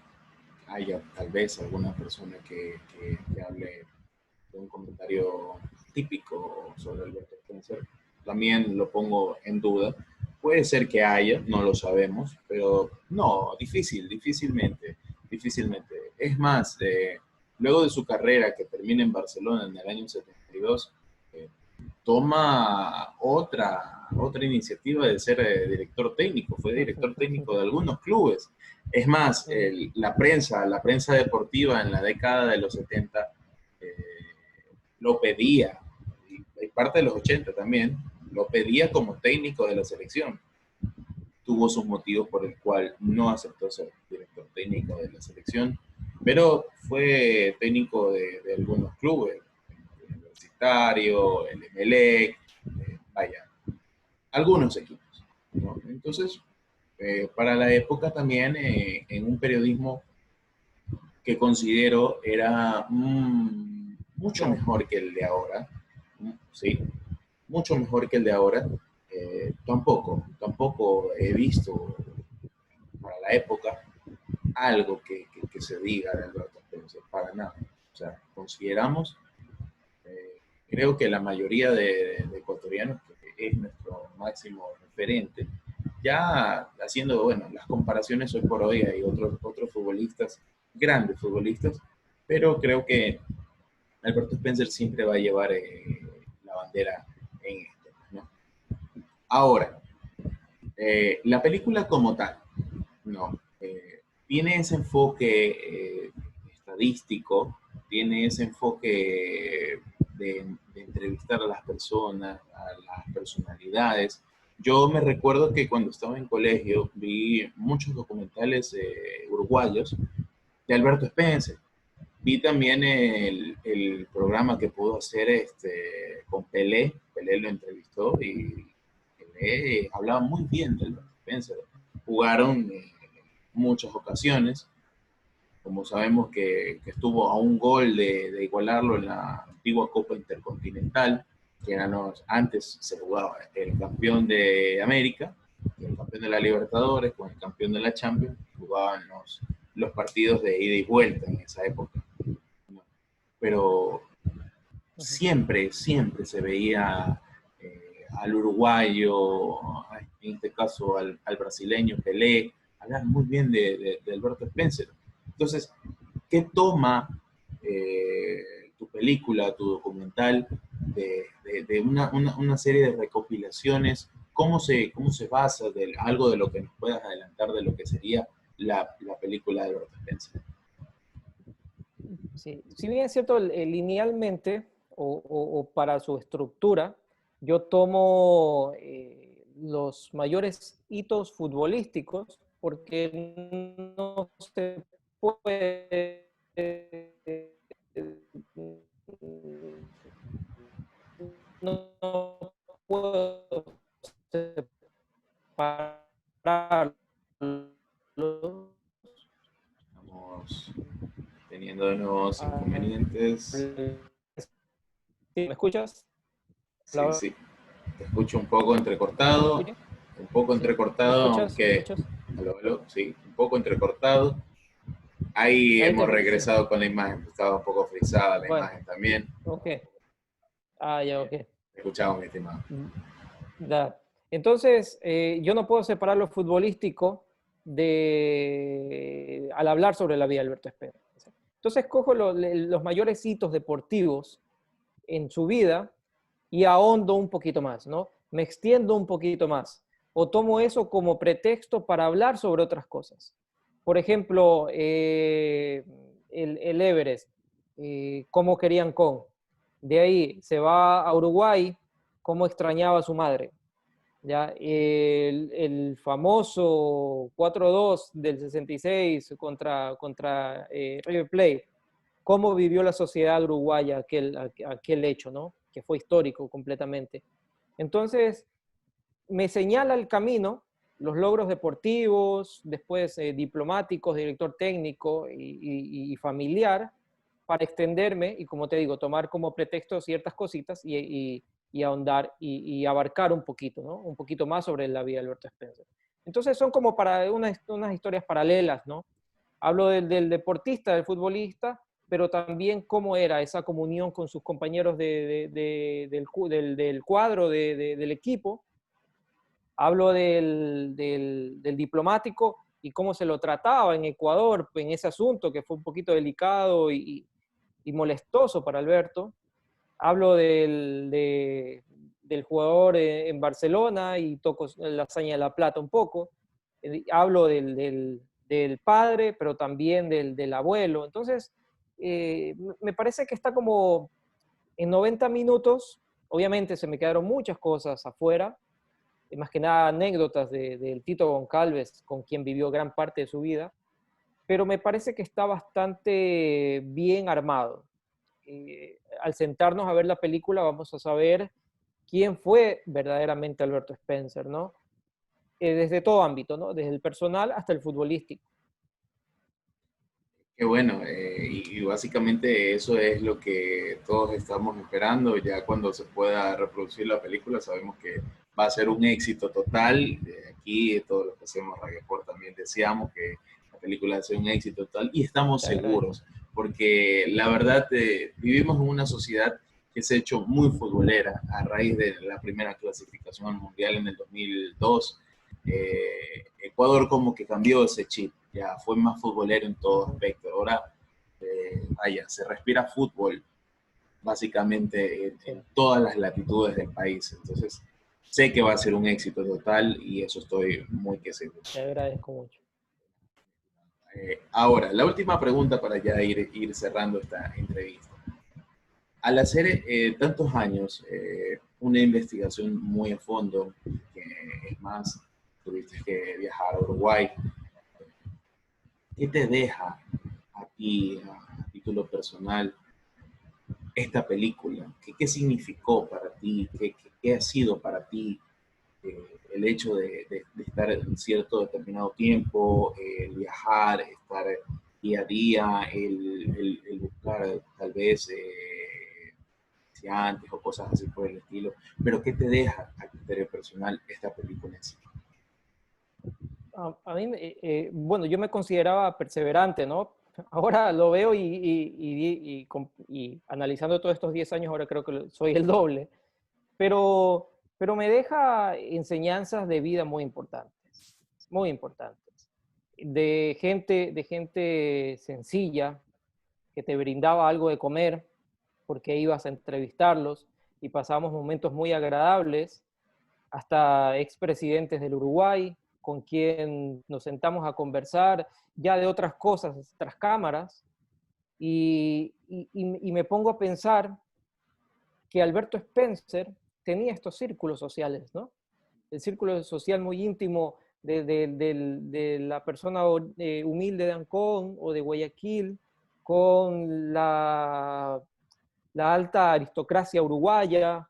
S1: haya tal vez alguna persona que hable de un comentario típico sobre Alberto Spencer. También lo pongo en duda. Puede ser que haya, no lo sabemos, pero no, difícilmente. Es más, luego de su carrera que termina en Barcelona en el año 72, eh, toma otra iniciativa de ser director técnico, fue director técnico de algunos clubes. Es más, la prensa deportiva en la década de los 70 eh, lo pedía, y parte de los 80 también, lo pedía como técnico de la selección. Tuvo sus motivos por el cual no aceptó ser director técnico de la selección, pero fue técnico de algunos clubes, el Universitario, el Emelec, vaya, algunos equipos, ¿no? Entonces, para la época también, en un periodismo que considero era mucho
S2: Claro.
S1: mejor que el de ahora, ¿sí? Mucho mejor que el de ahora. Tampoco he visto para la época algo que se diga de Alberto Spencer, para nada. O sea, consideramos, creo que la mayoría de ecuatorianos, que es nuestro máximo referente, ya haciendo, bueno, las comparaciones hoy por hoy, hay otros futbolistas, grandes futbolistas, pero creo que Alberto Spencer siempre va a llevar la bandera en esto, ¿no? Ahora, la película como tal, ¿no? Tiene ese enfoque estadístico, tiene ese enfoque de entrevistar a las personas, a las personalidades. Yo me recuerdo que cuando estaba en colegio vi muchos documentales uruguayos de Alberto Spencer. Vi también el programa que pudo hacer con Pelé. Pelé lo entrevistó y Pelé hablaba muy bien de Alberto Spencer. Jugaron muchas ocasiones, como sabemos que estuvo a un gol de igualarlo en la antigua Copa Intercontinental, que antes se jugaba el campeón de América, el campeón de la Libertadores con el campeón de la Champions, jugaban los partidos de ida y vuelta en esa época. Pero siempre se veía al uruguayo, en este caso al brasileño Pelé, hablar muy bien de Alberto Spencer. Entonces, ¿qué toma tu película, tu documental de una serie de recopilaciones? ¿Cómo se basa de algo de lo que nos puedas adelantar de lo que sería la película de Alberto Spencer?
S2: Sí. Si bien es cierto, linealmente o para su estructura, yo tomo los mayores hitos futbolísticos porque no se puede no puedo separarlos.
S1: Estamos teniendo de nuevos
S2: Ah,
S1: inconvenientes.
S2: ¿sí? ¿Me escuchas?
S1: Sí,
S2: Hola,
S1: sí. Te escucho un poco
S2: ¿me
S1: entrecortado,
S2: escuchas?
S1: un poco
S2: Sí. ¿Me
S1: entrecortado,
S2: escuchas? ¿Me
S1: aunque,
S2: escuchas?
S1: aló, aló, sí, un poco entrecortado. Ahí
S2: Ahí
S1: hemos
S2: te, sí.
S1: regresado con la imagen, estaba un poco frisada la
S2: Bueno,
S1: imagen también.
S2: ok. Ah, ya,
S1: Bien,
S2: ok.
S1: te escuchamos, mi estimado.
S2: Da. Entonces, yo no puedo separar lo futbolístico al hablar sobre la vida de Alberto Spencer. Entonces, cojo los mayores hitos deportivos en su vida y ahondo un poquito más, ¿no? Me extiendo un poquito más. O tomo eso como pretexto para hablar sobre otras cosas. Por ejemplo, el Everest, cómo querían con. De ahí se va a Uruguay, cómo extrañaba a su madre. ¿Ya? El famoso 4-2 del 66 contra River Plate, cómo vivió la sociedad uruguaya aquel hecho, ¿no? Que fue histórico completamente. Entonces, me señala el camino, los logros deportivos, después diplomáticos, director técnico y familiar, para extenderme y, como te digo, tomar como pretexto ciertas cositas y ahondar y abarcar un poquito, ¿no? Un poquito más sobre la vida de Alberto Spencer. Entonces son como para unas historias paralelas, ¿no? Hablo del deportista, del futbolista, pero también cómo era esa comunión con sus compañeros del cuadro, del equipo. Hablo del diplomático y cómo se lo trataba en Ecuador en ese asunto que fue un poquito delicado y molestoso para Alberto. Hablo del jugador en Barcelona y toco la hazaña de La Plata un poco. Hablo del padre, pero también del abuelo. Entonces, me parece que está como en 90 minutos. Obviamente se me quedaron muchas cosas afuera, más que nada anécdotas del Tito Goncalves, con quien vivió gran parte de su vida, pero me parece que está bastante bien armado. Al sentarnos a ver la película vamos a saber quién fue verdaderamente Alberto Spencer, ¿no? Desde todo ámbito, ¿no? Desde el personal hasta el futbolístico.
S1: Qué bueno, y básicamente eso es lo que todos estamos esperando. Ya cuando se pueda reproducir la película, sabemos que va a ser un éxito total. Aquí todos los que hacemos Radio Sport también deseamos que la película sea un éxito total y estamos
S2: Te agradezco.
S1: seguros, porque la verdad vivimos en una sociedad que se ha hecho muy futbolera a raíz de la primera clasificación al mundial en el 2002. Ecuador como que cambió ese chip, ya fue más futbolero en todo aspecto. Ahora, vaya, se respira fútbol básicamente
S2: Sí,
S1: en todas las latitudes del país. Entonces, sé que va a ser un éxito total y eso estoy muy que seguro.
S2: te agradezco mucho.
S1: Ahora, la última pregunta para ya ir cerrando esta entrevista. Al hacer tantos años una investigación muy a fondo, que es más, tuviste que viajar a Uruguay, ¿qué te deja a ti, a título personal, esta película? ¿Qué significó para ti? ¿Qué ha sido para ti el hecho de estar en cierto determinado tiempo, viajar, estar día a día, el buscar tal vez antes o cosas así por el estilo? Pero ¿qué te deja a criterio personal esta película en sí?
S2: A mí, bueno, yo me consideraba perseverante, ¿no? Ahora lo veo y analizando todos estos 10 años, ahora creo que soy el doble. Pero, pero me deja enseñanzas de vida muy importantes, muy importantes. De gente sencilla, que te brindaba algo de comer, porque ibas a entrevistarlos y pasamos momentos muy agradables, hasta expresidentes del Uruguay, con quien nos sentamos a conversar ya de otras cosas, tras cámaras, y me pongo a pensar que Alberto Spencer tenía estos círculos sociales, ¿no? El círculo social muy íntimo de la persona humilde de Ancón o de Guayaquil, con la alta aristocracia uruguaya,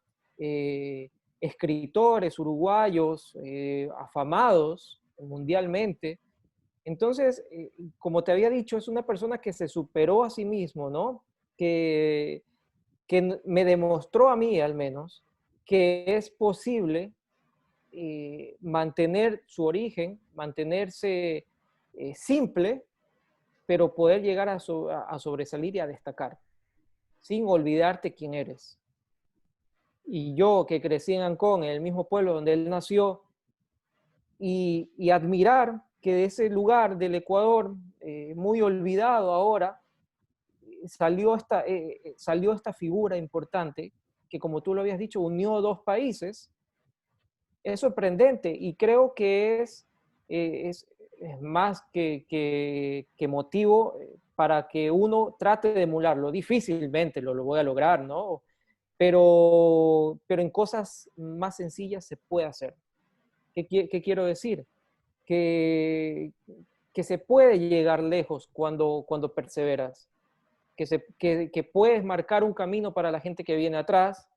S2: escritores uruguayos afamados mundialmente. Entonces, como te había dicho, es una persona que se superó a sí mismo, ¿no? Que me demostró a mí, al menos, que es posible mantener su origen, mantenerse simple, pero poder llegar a sobresalir y a destacar, sin olvidarte quién eres. Y yo, que crecí en Ancón, en el mismo pueblo donde él nació, y admirar que de ese lugar del Ecuador, muy olvidado ahora, salió esta figura importante que, como tú lo habías dicho, unió dos países. Es sorprendente y creo que es más que motivo para que uno trate de emularlo. Difícilmente lo voy a lograr, ¿no? Pero en cosas más sencillas se puede hacer. ¿Qué quiero decir? Que, que se puede llegar lejos cuando perseveras, que puedes marcar un camino para la gente que viene atrás,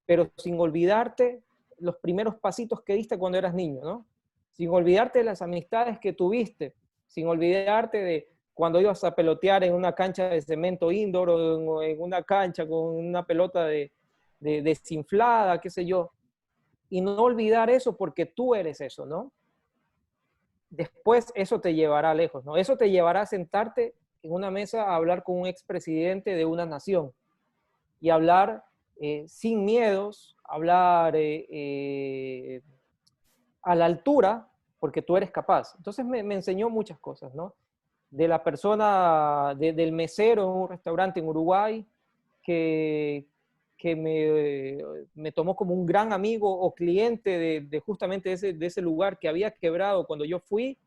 S2: pero sin olvidarte los primeros pasitos que diste cuando eras niño, ¿no? Sin olvidarte de las amistades que tuviste, sin olvidarte de cuando ibas a pelotear en una cancha de cemento indoor o en una cancha con una pelota desinflada, qué sé yo. Y no olvidar eso porque tú eres eso, ¿no? Después eso te llevará lejos, ¿no? Eso te llevará a sentarte en una mesa a hablar con un expresidente de una nación y hablar sin miedos, hablar a la altura, porque tú eres capaz. Entonces me enseñó muchas cosas, ¿no? De la persona, del mesero en un restaurante en Uruguay, que, que me tomó como un gran amigo o cliente de justamente de ese lugar que había quebrado cuando yo fui.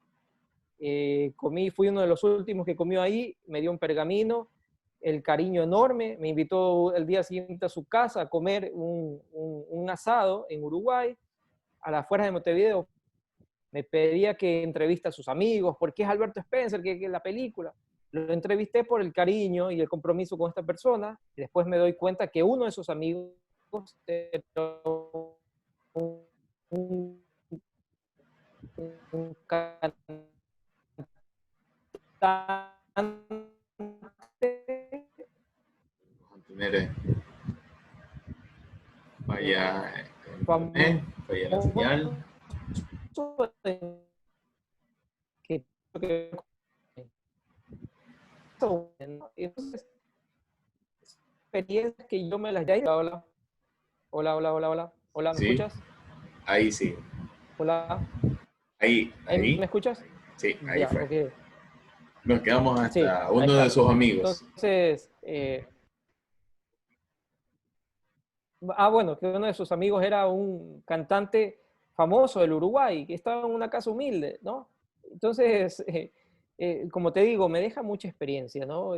S2: Fui uno de los últimos que comió ahí, me dio un pergamino, el cariño enorme, me invitó el día siguiente a su casa a comer un asado en Uruguay, a las afueras de Montevideo. Me pedía que entrevista a sus amigos, porque es Alberto Spencer, que la película. Lo entrevisté por el cariño y el compromiso con esta persona, y después me doy cuenta que uno de esos amigos era un, un cantante
S1: Mantener falla el internet,
S2: famoso
S1: falla la señal.
S2: que entonces experiencias que yo me las hola, hola, hola, hola, hola, hola, ¿me
S1: Sí,
S2: escuchas?
S1: ahí sí.
S2: Hola,
S1: Ahí.
S2: ¿me escuchas?
S1: Sí, ahí
S2: Ya,
S1: fue.
S2: ok.
S1: Nos quedamos
S2: Sí,
S1: hasta
S2: ahí
S1: uno de
S2: estamos.
S1: sus amigos.
S2: Entonces, bueno, que uno de sus amigos era un cantante famoso del Uruguay, que estaba en una casa humilde, ¿no? Entonces, como te digo, me deja mucha experiencia, ¿no?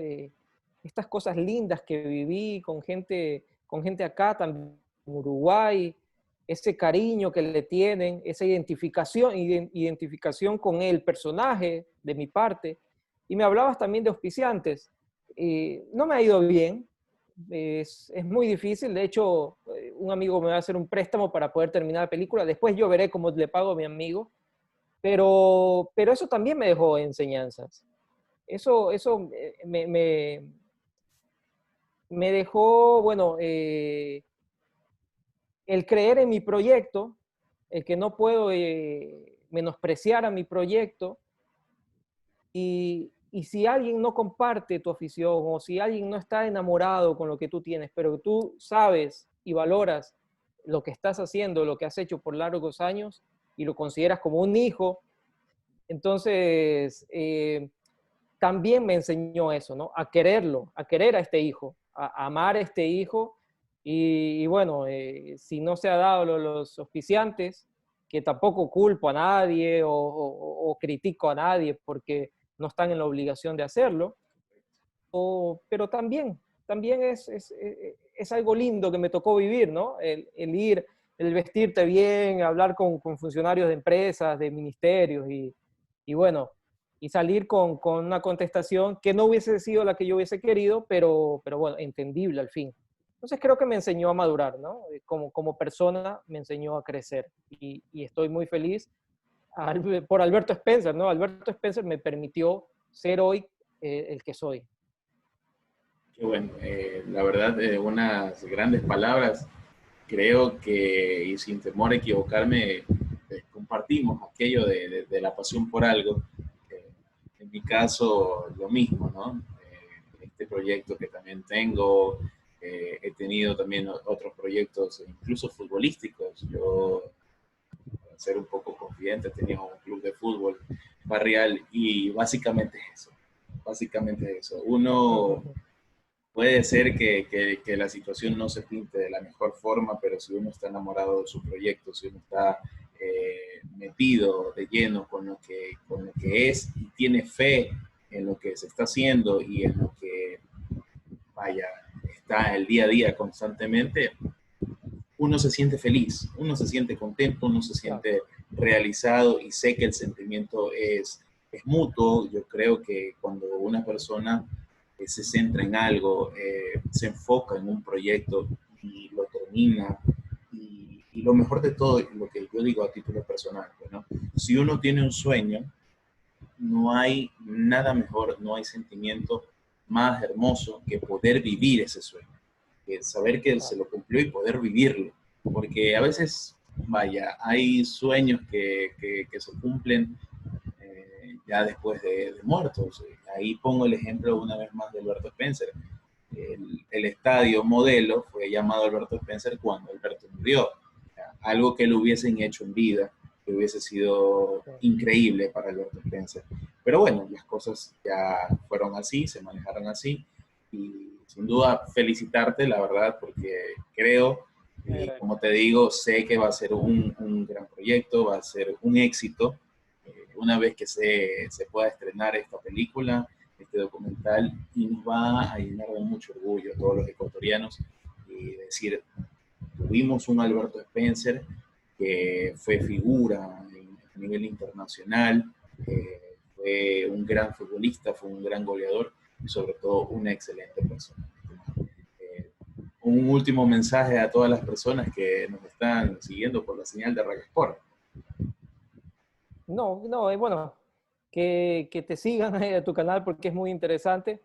S2: Estas cosas lindas que viví con gente acá también en Uruguay, ese cariño que le tienen, esa identificación con el personaje de mi parte. Y me hablabas también de auspiciantes. No me ha ido bien, es muy difícil. De hecho, un amigo me va a hacer un préstamo para poder terminar la película. Después yo veré cómo le pago a mi amigo. Pero eso también me dejó enseñanzas. Eso me dejó, bueno, el creer en mi proyecto, el que no puedo menospreciar a mi proyecto. Y si alguien no comparte tu afición o si alguien no está enamorado con lo que tú tienes, pero tú sabes y valoras lo que estás haciendo, lo que has hecho por largos años y lo consideras como un hijo. Entonces, también me enseñó eso, ¿no? A quererlo, a querer a este hijo, a amar a este hijo. Y bueno, si no se ha dado los auspiciantes, que tampoco culpo a nadie o critico a nadie porque no están en la obligación de hacerlo, pero también es algo lindo que me tocó vivir, ¿no? El ir, el vestirte bien, hablar con funcionarios de empresas, de ministerios y bueno, y salir con una contestación que no hubiese sido la que yo hubiese querido, pero bueno, entendible al fin. Entonces creo que me enseñó a madurar, ¿no? Como persona me enseñó a crecer y estoy muy feliz por Alberto Spencer, ¿no? Alberto Spencer me permitió ser hoy el que soy.
S1: Qué bueno, la verdad, unas grandes palabras. Creo que, y sin temor a equivocarme, compartimos aquello de la pasión por algo. En mi caso, lo mismo, ¿no? Este proyecto que también tengo, he tenido también otros proyectos, incluso futbolísticos. Yo, para ser un poco confidente, tenía un club de fútbol barrial y básicamente es eso. Básicamente es eso. Uno puede ser que la situación no se pinte de la mejor forma, pero si uno está enamorado de su proyecto, si uno está metido de lleno con lo que es y tiene fe en lo que se está haciendo y en lo que, vaya, está el día a día constantemente, uno se siente feliz, uno se siente contento, uno se
S2: Claro.
S1: siente realizado y sé que el sentimiento es mutuo. Yo creo que cuando una persona se centra en algo, se enfoca en un proyecto y lo termina, y lo mejor de todo, lo que yo digo a título personal, ¿no? Si uno tiene un sueño, no hay nada mejor, no hay sentimiento más hermoso que poder vivir ese sueño, que saber que se lo cumplió y poder vivirlo. Porque a veces, vaya, hay sueños que se cumplen ya después de muertos. Ahí pongo el ejemplo una vez más de Alberto Spencer. El estadio modelo fue llamado Alberto Spencer cuando Alberto murió. Algo que lo hubiesen hecho en vida, que hubiese sido increíble para Alberto Spencer. Pero bueno, las cosas ya fueron así, se manejaron así. Y sin duda felicitarte, la verdad, porque creo, como te digo, sé que va a ser un gran proyecto, va a ser un éxito. Una vez que se pueda estrenar esta película, este documental, y nos va a llenar de mucho orgullo a todos los ecuatorianos y decir, tuvimos un Alberto Spencer que fue figura a nivel internacional, fue un gran futbolista, fue un gran goleador y sobre todo una excelente persona. Un último mensaje a todas las personas que nos están siguiendo por la señal de Radio Sport.
S2: No, no, bueno, que te sigan a tu canal porque es muy interesante.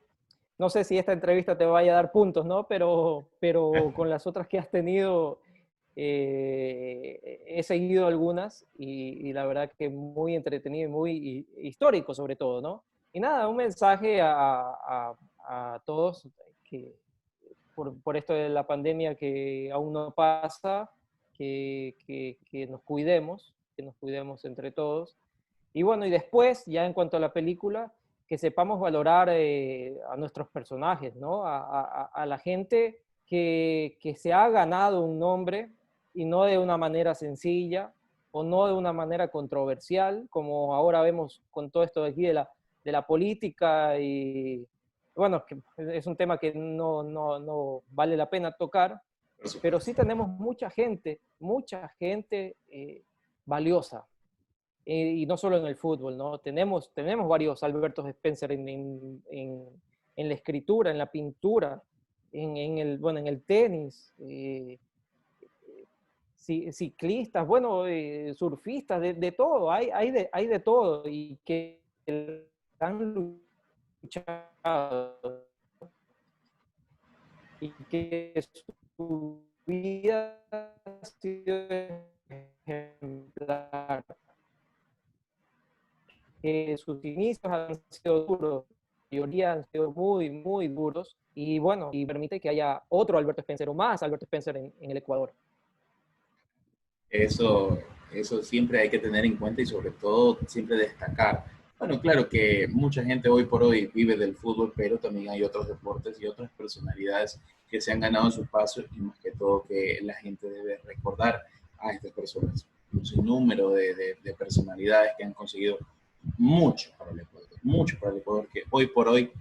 S2: No sé si esta entrevista te vaya a dar puntos, ¿no? Pero con las otras que has tenido, he seguido algunas y la verdad que muy entretenido y muy histórico sobre todo, ¿no? Y nada, un mensaje a todos que por esto de la pandemia que aún no pasa, que nos cuidemos entre todos. Y bueno, y después, ya en cuanto a la película, que sepamos valorar a nuestros personajes, ¿no? A la gente que se ha ganado un nombre y no de una manera sencilla o no de una manera controversial, como ahora vemos con todo esto de aquí de la política y bueno, que es un tema que no vale la pena tocar, pero sí tenemos mucha gente valiosa, y no solo en el fútbol, ¿no? Tenemos varios Albertos Spencer en la escritura, en la pintura, en el tenis, ciclistas, bueno, surfistas, de todo, hay de todo, y que han luchado y que su vida ha sido ejemplar, que sus inicios han sido duros, la mayoría han sido muy, muy duros, y bueno, y permite que haya otro Alberto Spencer o más Alberto Spencer en el Ecuador.
S1: Eso, eso siempre hay que tener en cuenta y sobre todo siempre destacar. Bueno, claro que mucha gente hoy por hoy vive del fútbol, pero también hay otros deportes y otras personalidades que se han ganado su paso y más que todo que la gente debe recordar a estas personas. Un sinnúmero de personalidades que han conseguido mucho para el Ecuador, que hoy por hoy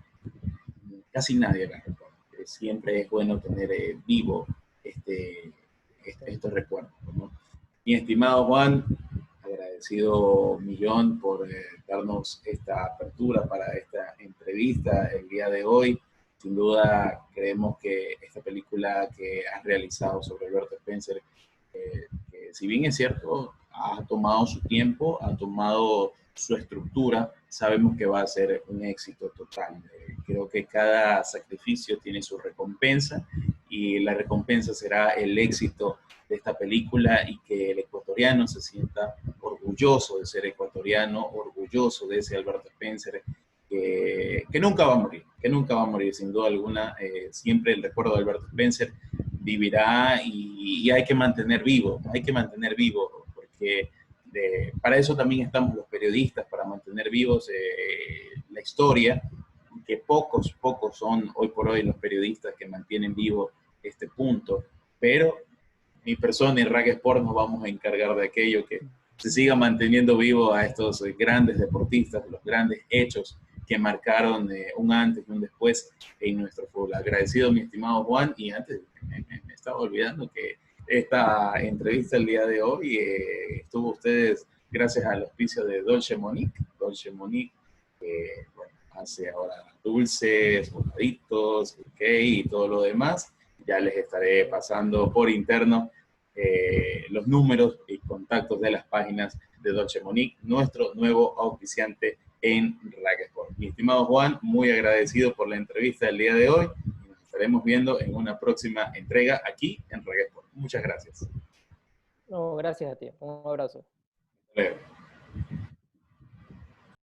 S1: casi nadie la recuerda. Siempre es bueno tener vivo estos recuerdos, ¿no? Mi estimado Juan, agradecido millón por darnos esta apertura para esta entrevista el día de hoy. Sin duda, creemos que esta película que has realizado sobre Alberto Spencer, que si bien es cierto, ha tomado su tiempo, ha tomado su estructura, sabemos que va a ser un éxito total. Creo que cada sacrificio tiene su recompensa y la recompensa será el éxito de esta película y que el ecuatoriano se sienta orgulloso de ser ecuatoriano, orgulloso de ese Alberto Spencer, que nunca va a morir, que nunca va a morir, sin duda alguna. Siempre el recuerdo de Alberto Spencer vivirá y hay que mantener vivo, porque para eso también estamos los periodistas, para mantener vivos la historia, que pocos son hoy por hoy los periodistas que mantienen vivo este punto, pero mi persona y Rack Sport nos vamos a encargar de aquello que se siga manteniendo vivo a estos grandes deportistas, los grandes hechos que marcaron un antes y un después en nuestro fútbol. Agradecido, mi estimado Juan, y antes me estaba olvidando que esta entrevista el día de hoy estuvo ustedes gracias al auspicio de Dolce Monique. Dolce Monique, bueno, hace ahora dulces, bocaditos, cake y todo lo demás. Ya les estaré pasando por interno los números y contactos de las páginas de Dolce Monique, nuestro nuevo auspiciante en Rack Sport. Mi estimado Juan, muy agradecido por la entrevista del día de hoy y nos estaremos viendo en una próxima entrega aquí en Rack Sport. Muchas gracias.
S2: No, gracias a ti. Un abrazo.
S1: Hasta luego.